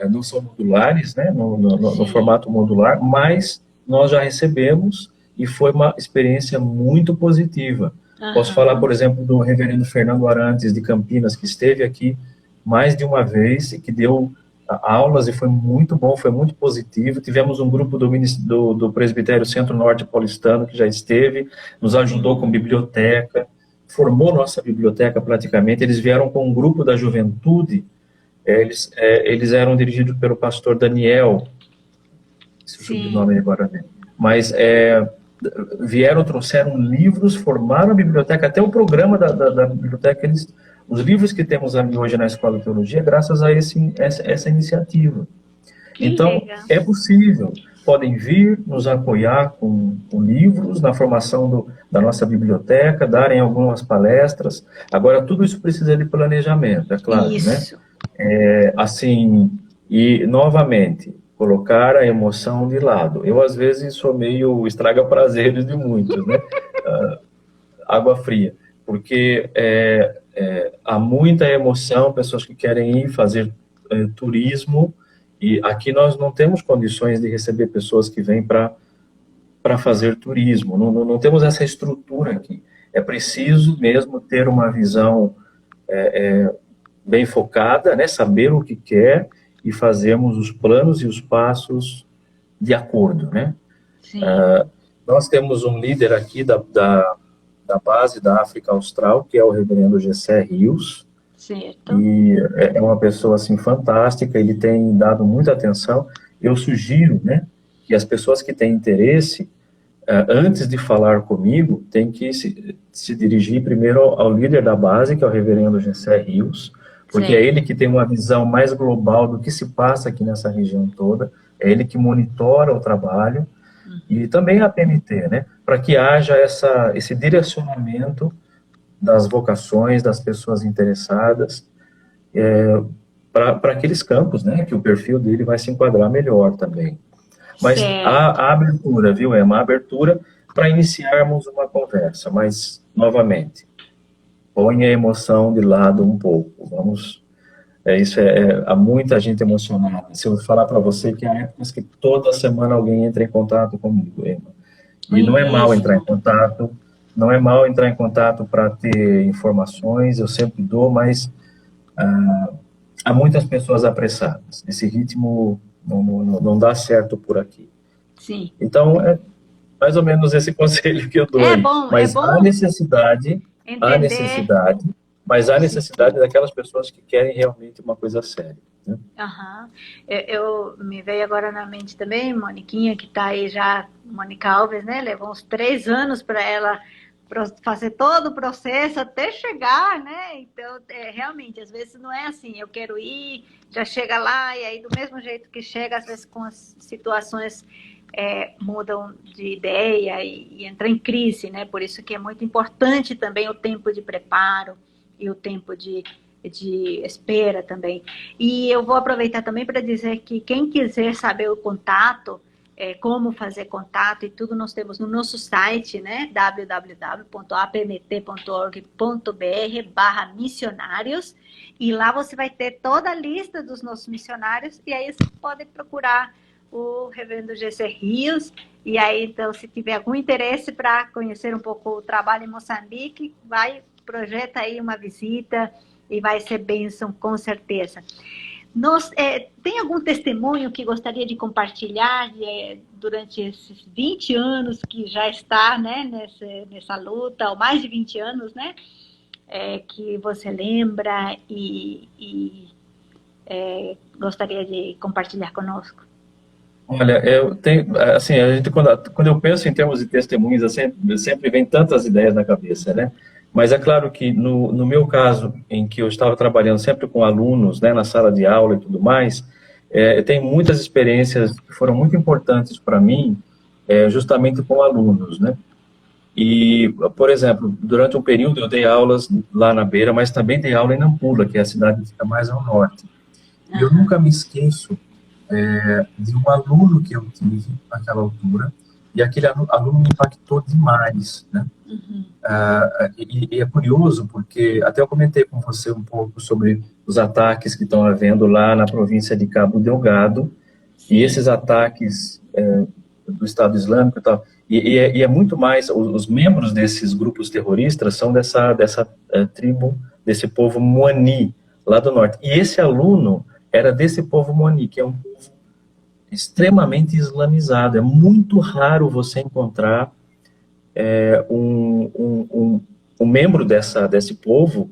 não são modulares, né, no formato modular, mas nós já recebemos e foi uma experiência muito positiva. Posso falar, por exemplo, do reverendo Fernando Arantes de Campinas, que esteve aqui mais de uma vez e que deu aulas e foi muito bom, foi muito positivo. Tivemos um grupo do Presbitério Centro-Norte Paulistano que já esteve, nos ajudou com biblioteca, formou nossa biblioteca praticamente. Eles vieram com um grupo da juventude, eles eram dirigidos pelo pastor Daniel, se o sobrenome agora vem, mas vieram, trouxeram livros, formaram a biblioteca, até o programa da biblioteca, os livros que temos ali hoje na Escola de Teologia, graças a essa iniciativa. Então, é possível. Podem vir nos apoiar com livros na formação da nossa biblioteca, darem algumas palestras. Agora, tudo isso precisa de planejamento, é claro, isso, né? Assim, e, novamente, colocar a emoção de lado. Eu, às vezes, sou meio estraga-prazeres de muitos, né? Água fria. Porque há muita emoção, pessoas que querem ir fazer turismo, e aqui nós não temos condições de receber pessoas que vêm para fazer turismo, não temos essa estrutura aqui. É preciso mesmo ter uma visão bem focada, né, saber o que quer e fazermos os planos e os passos de acordo, né? Nós temos um líder aqui da base da África Austral, que é o reverendo Gessé Rios. Certo. E é uma pessoa, assim, fantástica, ele tem dado muita atenção. Eu sugiro, né, que as pessoas que têm interesse, antes de falar comigo, tem que se dirigir primeiro ao líder da base, que é o reverendo Gessé Rios, porque é ele que tem uma visão mais global do que se passa aqui nessa região toda, é ele que monitora o trabalho, e também a PMT, né, para que haja esse direcionamento das vocações, das pessoas interessadas, para aqueles campos, né, que o perfil dele vai se enquadrar melhor também. Mas a abertura, viu, Emma, a abertura para iniciarmos uma conversa, mas, novamente, põe a emoção de lado um pouco, vamos... há muita gente emocionada. Se eu falar para você que há épocas que toda semana alguém entra em contato comigo, Emma. E não é mal entrar em contato, não é mal entrar em contato para ter informações, eu sempre dou, mas há muitas pessoas apressadas. Esse ritmo não dá certo por aqui. sim. Então, é mais ou menos esse conselho que eu dou aí. É Mas bom há entender. necessidade, mas há Sim. necessidade daquelas pessoas que querem realmente uma coisa séria, né? Aham. Me veio agora na mente também, Moniquinha, que está aí já, Mônica Alves, né? Levou uns 3 anos para ela fazer todo o processo até chegar, né? Então, realmente, às vezes não é assim, eu quero ir, já chega lá, e aí do mesmo jeito que chega, às vezes com as situações mudam de ideia e entra em crise, né? Por isso que é muito importante também o tempo de preparo e o tempo de espera também. E eu vou aproveitar também para dizer que quem quiser saber o contato, como fazer contato e tudo, nós temos no nosso site, né, www.apmt.org.br/missionários, e lá você vai ter toda a lista dos nossos missionários, e aí você pode procurar o Reverendo G.C. Rios, e aí, então, se tiver algum interesse para conhecer um pouco o trabalho em Moçambique, projeta aí uma visita, e vai ser bênção, com certeza. Tem algum testemunho que gostaria de compartilhar durante esses 20 anos que já está, né, nessa luta, ou mais de 20 anos, né, que você lembra e gostaria de compartilhar conosco? Olha, eu tenho, assim, quando eu penso em termos de testemunhos, sempre vem tantas ideias na cabeça, né? Mas é claro que no meu caso, em que eu estava trabalhando sempre com alunos, né, na sala de aula e tudo mais, eu tenho muitas experiências que foram muito importantes para mim, justamente com alunos, né? E, por exemplo, durante um período eu dei aulas lá na Beira, mas também dei aula em Nampula, que é a cidade que fica mais ao norte. E eu nunca me esqueço de um aluno que eu tive naquela altura, e aquele aluno me impactou demais, né? Uhum. E é curioso, porque até eu comentei com você um pouco sobre os ataques que estão havendo lá na província de Cabo Delgado, e esses ataques do Estado Islâmico e tal, e é muito mais, os membros desses grupos terroristas são dessa tribo, desse povo Moani, lá do norte. E esse aluno era desse povo Moani, que é um povo extremamente islamizado. É muito raro você encontrar um membro desse povo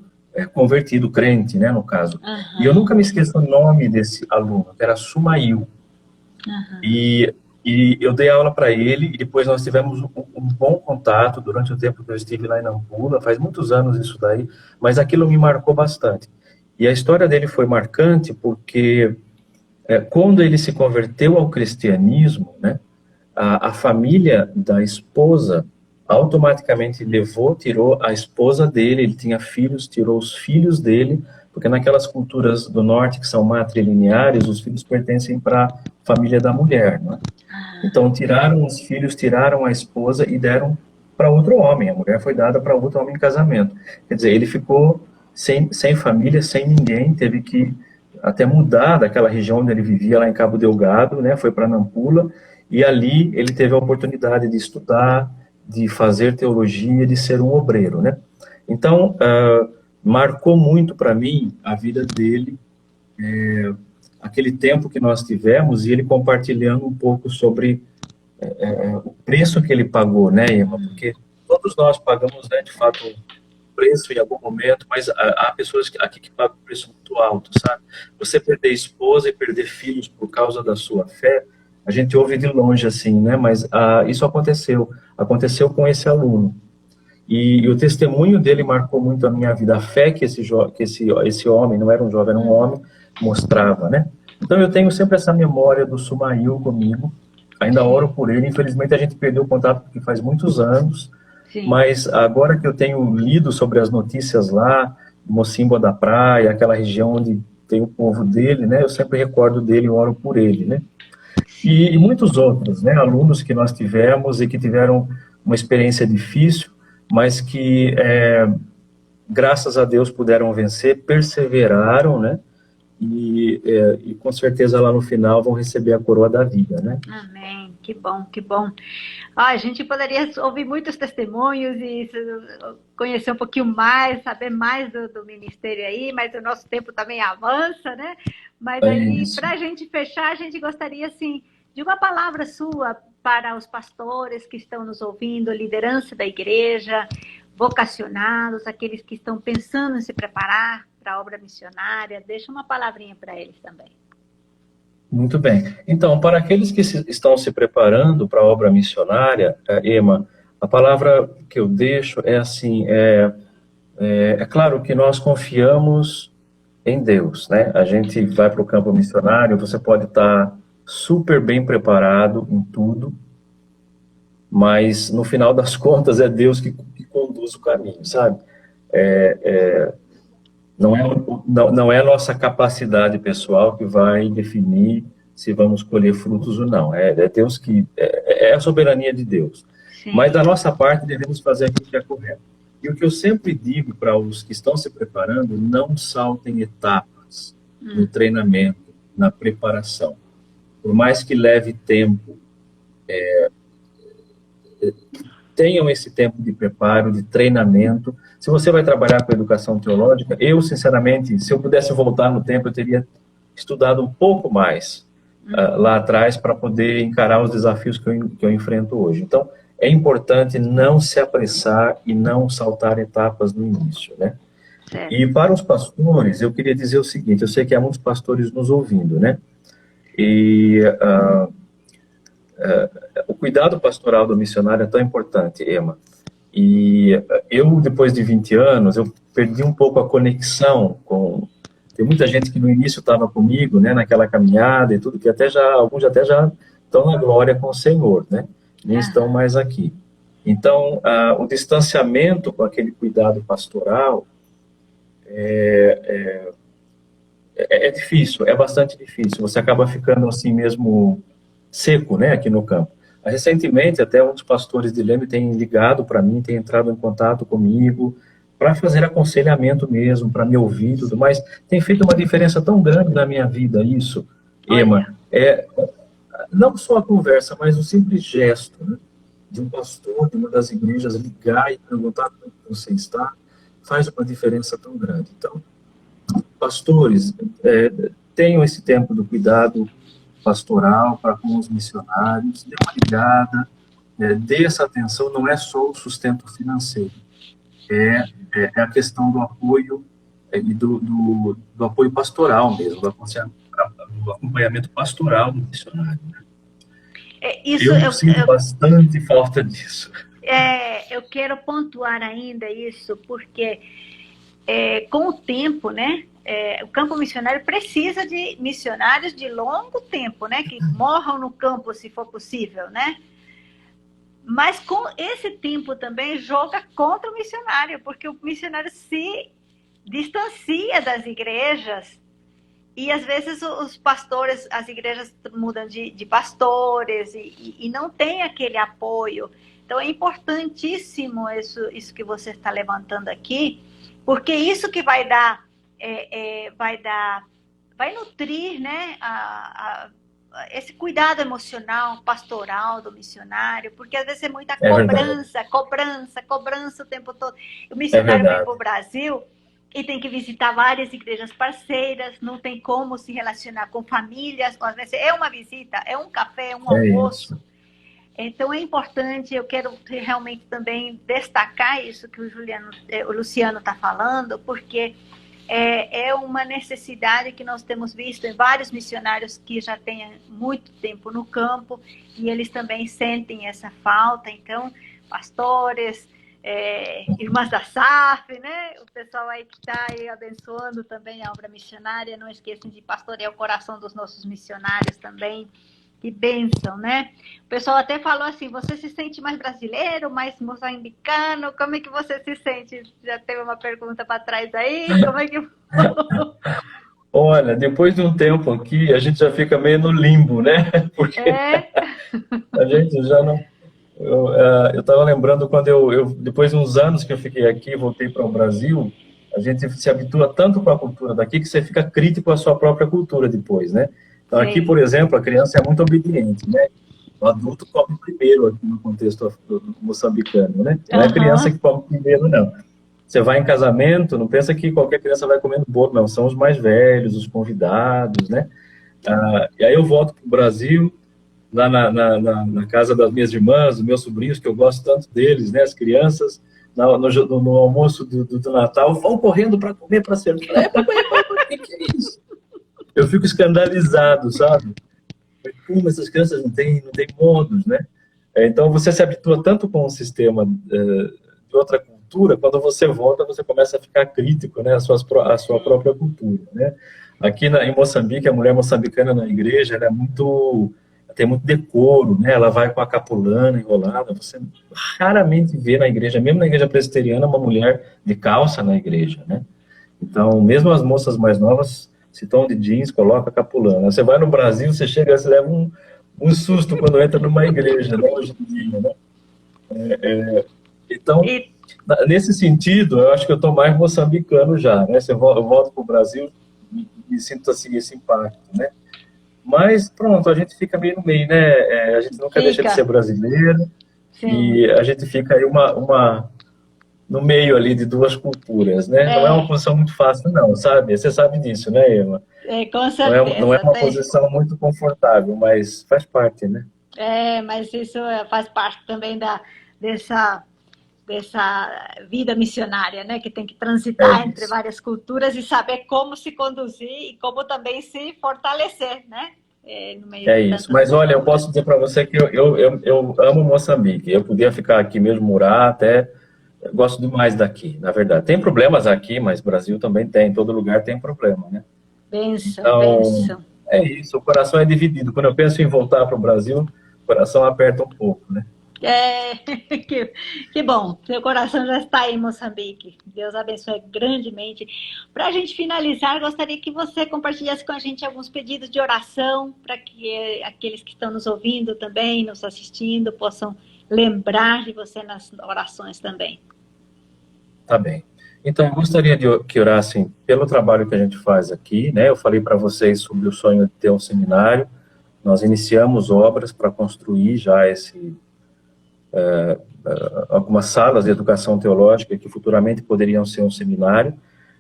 convertido, crente, né, no caso. Uhum. E eu nunca me esqueço o nome desse aluno, que era Sumail. Uhum. E eu dei aula para ele, e depois nós tivemos um bom contato durante o tempo que eu estive lá em Nampula, faz muitos anos isso daí, mas aquilo me marcou bastante. E a história dele foi marcante porque quando ele se converteu ao cristianismo, né, a família da esposa automaticamente tirou a esposa dele, ele tinha filhos, tirou os filhos dele, porque naquelas culturas do norte que são matrilineares, os filhos pertencem para a família da mulher, né? Então tiraram os filhos, tiraram a esposa e deram para outro homem, a mulher foi dada para outro homem em casamento. Quer dizer, ele ficou sem família, sem ninguém, teve que até mudar daquela região onde ele vivia, lá em Cabo Delgado, né? Foi para Nampula, e ali ele teve a oportunidade de estudar, de fazer teologia, de ser um obreiro, né? Então, marcou muito para mim a vida dele, aquele tempo que nós tivemos, e ele compartilhando um pouco sobre o preço que ele pagou, né, Emma? Porque todos nós pagamos, né, de fato, um preço em algum momento, mas há pessoas aqui que pagam um preço muito alto, sabe? Você perder esposa e perder filhos por causa da sua fé, a gente ouve de longe assim, né? Mas isso aconteceu com esse aluno. E o testemunho dele marcou muito a minha vida, a fé que esse homem, não era um jovem, era um homem, mostrava, né? Então eu tenho sempre essa memória do Sumail comigo, ainda oro por ele, infelizmente a gente perdeu o contato porque faz muitos anos, Sim. Mas agora que eu tenho lido sobre as notícias lá, Mocimboa da Praia, aquela região onde tem o povo dele, né? Eu sempre recordo dele e oro por ele, né? E muitos outros, né? Alunos que nós tivemos e que tiveram uma experiência difícil, mas que, graças a Deus, puderam vencer, perseveraram, né? E com certeza lá no final vão receber a coroa da vida, né? Amém. Que bom, que bom. A gente poderia ouvir muitos testemunhos e conhecer um pouquinho mais, saber mais do ministério aí, mas o nosso tempo também avança, né? Mas aí, para a gente fechar, a gente gostaria, assim, de uma palavra sua para os pastores que estão nos ouvindo, liderança da igreja, vocacionados, aqueles que estão pensando em se preparar para a obra missionária. Deixa uma palavrinha para eles também. Muito bem. Então, para aqueles que estão se preparando para a obra missionária, Ema, a palavra que eu deixo é assim, é claro que nós confiamos em Deus, né? A gente vai para o campo missionário, você pode estar super bem preparado em tudo, mas no final das contas é Deus que conduz o caminho, sabe? Não é a nossa capacidade pessoal que vai definir se vamos colher frutos ou não. É Deus é a soberania de Deus. Sim. Mas da nossa parte devemos fazer aquilo que é correto. E o que eu sempre digo para os que estão se preparando, não saltem etapas no treinamento, na preparação. Por mais que leve tempo, tenham esse tempo de preparo, de treinamento. Se você vai trabalhar com educação teológica, eu, sinceramente, se eu pudesse voltar no tempo, eu teria estudado um pouco mais lá atrás para poder encarar os desafios que eu enfrento hoje. Então, é importante não se apressar e não saltar etapas no início, né? Certo. E para os pastores, eu queria dizer o seguinte, eu sei que há muitos pastores nos ouvindo, né? E o cuidado pastoral do missionário é tão importante, Ema. E eu, depois de 20 anos, eu perdi um pouco a conexão com... Tem muita gente que no início estava comigo, né, naquela caminhada e tudo, que alguns até já estão na glória com o Senhor, né? Nem estão mais aqui. Então, o distanciamento com aquele cuidado pastoral é difícil, é bastante difícil. Você acaba ficando assim mesmo seco, né, aqui no campo. Recentemente, até um dos pastores de Leme tem ligado para mim, tem entrado em contato comigo para fazer aconselhamento mesmo, para me ouvir e tudo mais. Tem feito uma diferença tão grande na minha vida isso, Ema. Não só a conversa, mas o simples gesto, né, de um pastor de uma das igrejas ligar e perguntar como você está, faz uma diferença tão grande. Então, pastores, tenham esse tempo do cuidado pastoral para com os missionários, dê uma ligada, dê essa atenção, não é só o sustento financeiro, é a questão do apoio e do apoio pastoral mesmo, do acompanhamento pastoral do missionário. Né? Eu sinto bastante falta disso. Eu quero pontuar ainda isso, porque com o tempo, né, o campo missionário precisa de missionários de longo tempo, né, que morram no campo, se for possível, né? Mas com esse tempo também joga contra o missionário, porque o missionário se distancia das igrejas e às vezes os pastores, as igrejas mudam de pastores e não tem aquele apoio. Então é importantíssimo isso que você está levantando aqui, porque isso que vai nutrir, né, esse cuidado emocional, pastoral do missionário, porque às vezes é muita cobrança o tempo todo. O missionário vem para o Brasil e tem que visitar várias igrejas parceiras, não tem como se relacionar com famílias, às vezes é uma visita, é um café, um almoço. Então é importante, eu quero realmente também destacar isso que o Luciano está falando, porque é uma necessidade que nós temos visto em vários missionários que já têm muito tempo no campo, e eles também sentem essa falta. Então, pastores, irmãs da SAF, né? O pessoal aí que está aí abençoando também a obra missionária, não esqueçam de pastorear o coração dos nossos missionários também. Que bênção, né? O pessoal até falou assim, você se sente mais brasileiro, mais moçambicano? Como é que você se sente? Já teve uma pergunta para trás aí? Como é que... Olha, depois de um tempo aqui, a gente já fica meio no limbo, né? Porque a gente já não... Eu estava lembrando quando depois de uns anos que eu fiquei aqui, voltei para o Brasil, a gente se habitua tanto com a cultura daqui que você fica crítico à sua própria cultura depois, né? Então, aqui, por exemplo, a criança é muito obediente, né? O adulto come primeiro aqui no contexto moçambicano, né? Não é a criança que come primeiro, não. Você vai em casamento, não pensa que qualquer criança vai comendo bolo, não. São os mais velhos, os convidados, né? E aí eu volto para o Brasil, lá na casa das minhas irmãs, dos meus sobrinhos, que eu gosto tanto deles, né? As crianças, no almoço do Natal, vão correndo para comer, para ser. Papai, o que é isso? Eu fico escandalizado, sabe? Como essas crianças não têm modos, né? Então, você se habitua tanto com um sistema de outra cultura, quando você volta, você começa a ficar crítico, né? A sua própria cultura, né? Aqui em Moçambique, a mulher moçambicana na igreja, ela tem muito decoro, né? Ela vai com a capulana enrolada. Você raramente vê na igreja, mesmo na igreja presbiteriana, uma mulher de calça na igreja, né? Então, mesmo as moças mais novas se estão de jeans, coloca a capulana. Você vai no Brasil, você chega, você leva um susto quando entra numa igreja, né? Hoje em dia, né? Então, nesse sentido, eu acho que eu estou mais moçambicano já, né? Eu volto para o Brasil e sinto assim esse impacto, né? Mas pronto, a gente fica meio no meio, né? A gente nunca deixa de ser brasileiro. Sim. E a gente fica aí no meio ali de duas culturas, né? Não é uma posição muito fácil, não, sabe? Você sabe disso, né, Ema? Com certeza. Não é uma posição muito confortável, mas faz parte, né? Mas isso faz parte também dessa vida missionária, né? Que tem que transitar entre várias culturas e saber como se conduzir e como também se fortalecer, né? No meio de isso. Mas olha, eu posso dizer para você que eu amo Moçambique. Eu podia ficar aqui mesmo, morar até. Eu gosto demais daqui, na verdade. Tem problemas aqui, mas Brasil também tem. Todo lugar tem problema, né? Benção, então, benção. É isso. O coração é dividido. Quando eu penso em voltar para o Brasil, o coração aperta um pouco, né? Que bom, seu coração já está aí em Moçambique. Deus abençoe grandemente. Para a gente finalizar, gostaria que você compartilhasse com a gente alguns pedidos de oração para que aqueles que estão nos ouvindo também, nos assistindo, possam lembrar de você nas orações também. Tá bem. Então, eu gostaria que orassem pelo trabalho que a gente faz aqui, né? Eu falei para vocês sobre o sonho de ter um seminário. Nós iniciamos obras para construir já algumas salas de educação teológica que futuramente poderiam ser um seminário.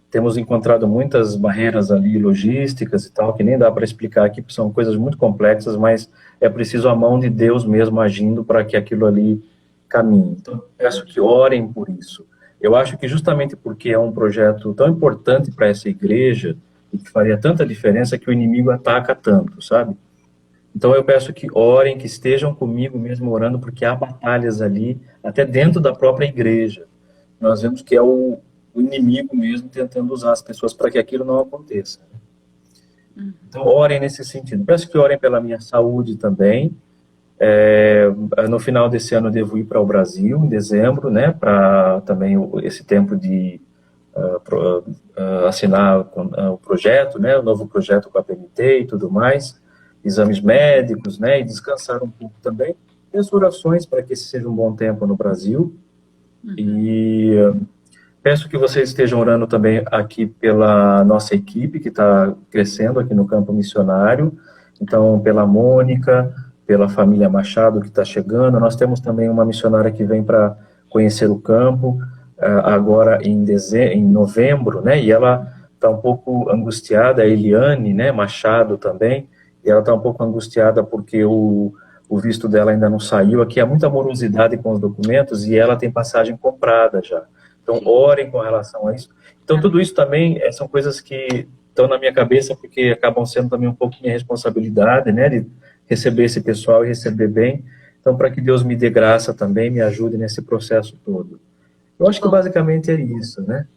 Temos encontrado muitas barreiras ali, logísticas e tal, que nem dá para explicar aqui, porque são coisas muito complexas, mas é preciso a mão de Deus mesmo agindo para que aquilo ali caminhe. Então, peço que orem por isso. Eu acho que justamente porque é um projeto tão importante para essa igreja, e que faria tanta diferença, que o inimigo ataca tanto, sabe? Então eu peço que orem, que estejam comigo mesmo orando, porque há batalhas ali, até dentro da própria igreja. Nós vemos que é o inimigo mesmo tentando usar as pessoas para que aquilo não aconteça. Então orem nesse sentido. Peço que orem pela minha saúde também. No final desse ano eu devo ir para o Brasil, em dezembro, né, para também esse tempo de assinar o projeto, né, o novo projeto com a PMT e tudo mais, exames médicos, né, e descansar um pouco também. E as orações para que esse seja um bom tempo no Brasil. E peço que vocês estejam orando também aqui pela nossa equipe, que está crescendo aqui no campo missionário. Então, pela Mônica, pela família Machado, que está chegando. Nós temos também uma missionária que vem para conhecer o campo, agora em novembro, né, e ela está um pouco angustiada, a Eliane, né, Machado também, e ela está um pouco angustiada porque o visto dela ainda não saiu. Aqui há muita morosidade com os documentos e ela tem passagem comprada já. Então, orem com relação a isso. Então, tudo isso também são coisas que estão na minha cabeça, porque acabam sendo também um pouco minha responsabilidade, né, de receber esse pessoal e receber bem. Então, para que Deus me dê graça também, me ajude nesse processo todo. Eu acho que basicamente é isso, né?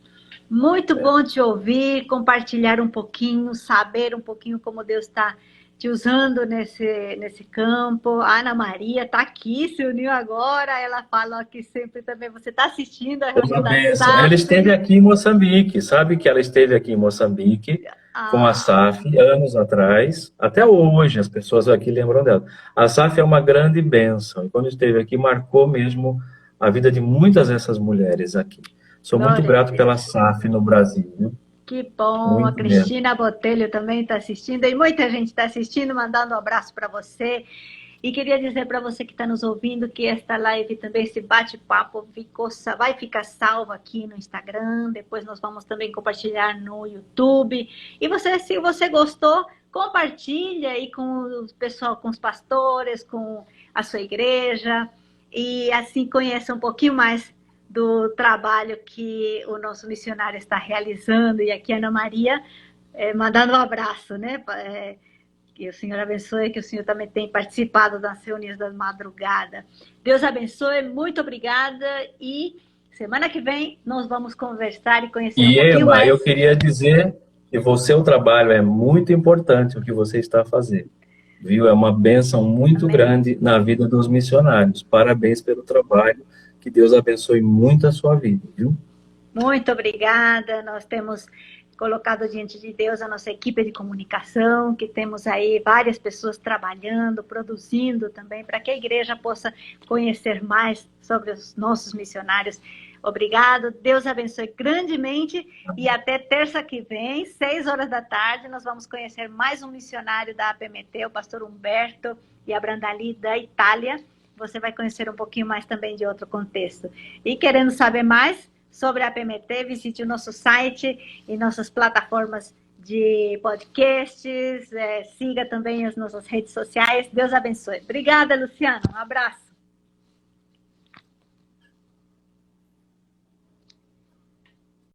Muito bom te ouvir, compartilhar um pouquinho, saber um pouquinho como Deus está te usando nesse campo. A Ana Maria está aqui, se uniu agora. Ela fala que sempre também você está assistindo a reunião da SAF. Ela esteve aqui em Moçambique, sabe que ela esteve aqui em Moçambique com a SAF anos atrás. Até hoje as pessoas aqui lembram dela. A SAF é uma grande bênção. E quando esteve aqui, marcou mesmo a vida de muitas dessas mulheres aqui. Sou muito grato pela SAF no Brasil, viu? Que bom, muito a Cristina Botelho também está assistindo, e muita gente está assistindo, mandando um abraço para você. E queria dizer para você que está nos ouvindo que esta live também, esse bate-papo, vai ficar salvo aqui no Instagram. Depois nós vamos também compartilhar no YouTube. E você, se você gostou, compartilha aí com o pessoal, com os pastores, com a sua igreja. E assim conheça um pouquinho mais do trabalho que o nosso missionário está realizando. E aqui a Ana Maria mandando um abraço, né? Que o Senhor abençoe, que o Senhor também tem participado das reuniões da madrugada. Deus abençoe, muito obrigada e semana que vem nós vamos conversar e conhecer um pouquinho Ema, mais. eu queria dizer que o seu trabalho é muito importante, o que você está fazendo, viu? É uma bênção muito Amém. grande na vida dos missionários. Parabéns pelo trabalho, que Deus abençoe muito a sua vida, viu? Muito obrigada, nós temos colocado diante de Deus a nossa equipe de comunicação, que temos aí várias pessoas trabalhando, produzindo também, para que a igreja possa conhecer mais sobre os nossos missionários. Obrigado, Deus abençoe grandemente e até terça que vem, 6 horas da tarde, nós vamos conhecer mais um missionário da APMT, o pastor Humberto e a Brandali da Itália. Você vai conhecer um pouquinho mais também de outro contexto. E querendo saber mais sobre a APMT, visite o nosso site e nossas plataformas de podcasts, siga também as nossas redes sociais. Deus abençoe. Obrigada, Luciano. Um abraço.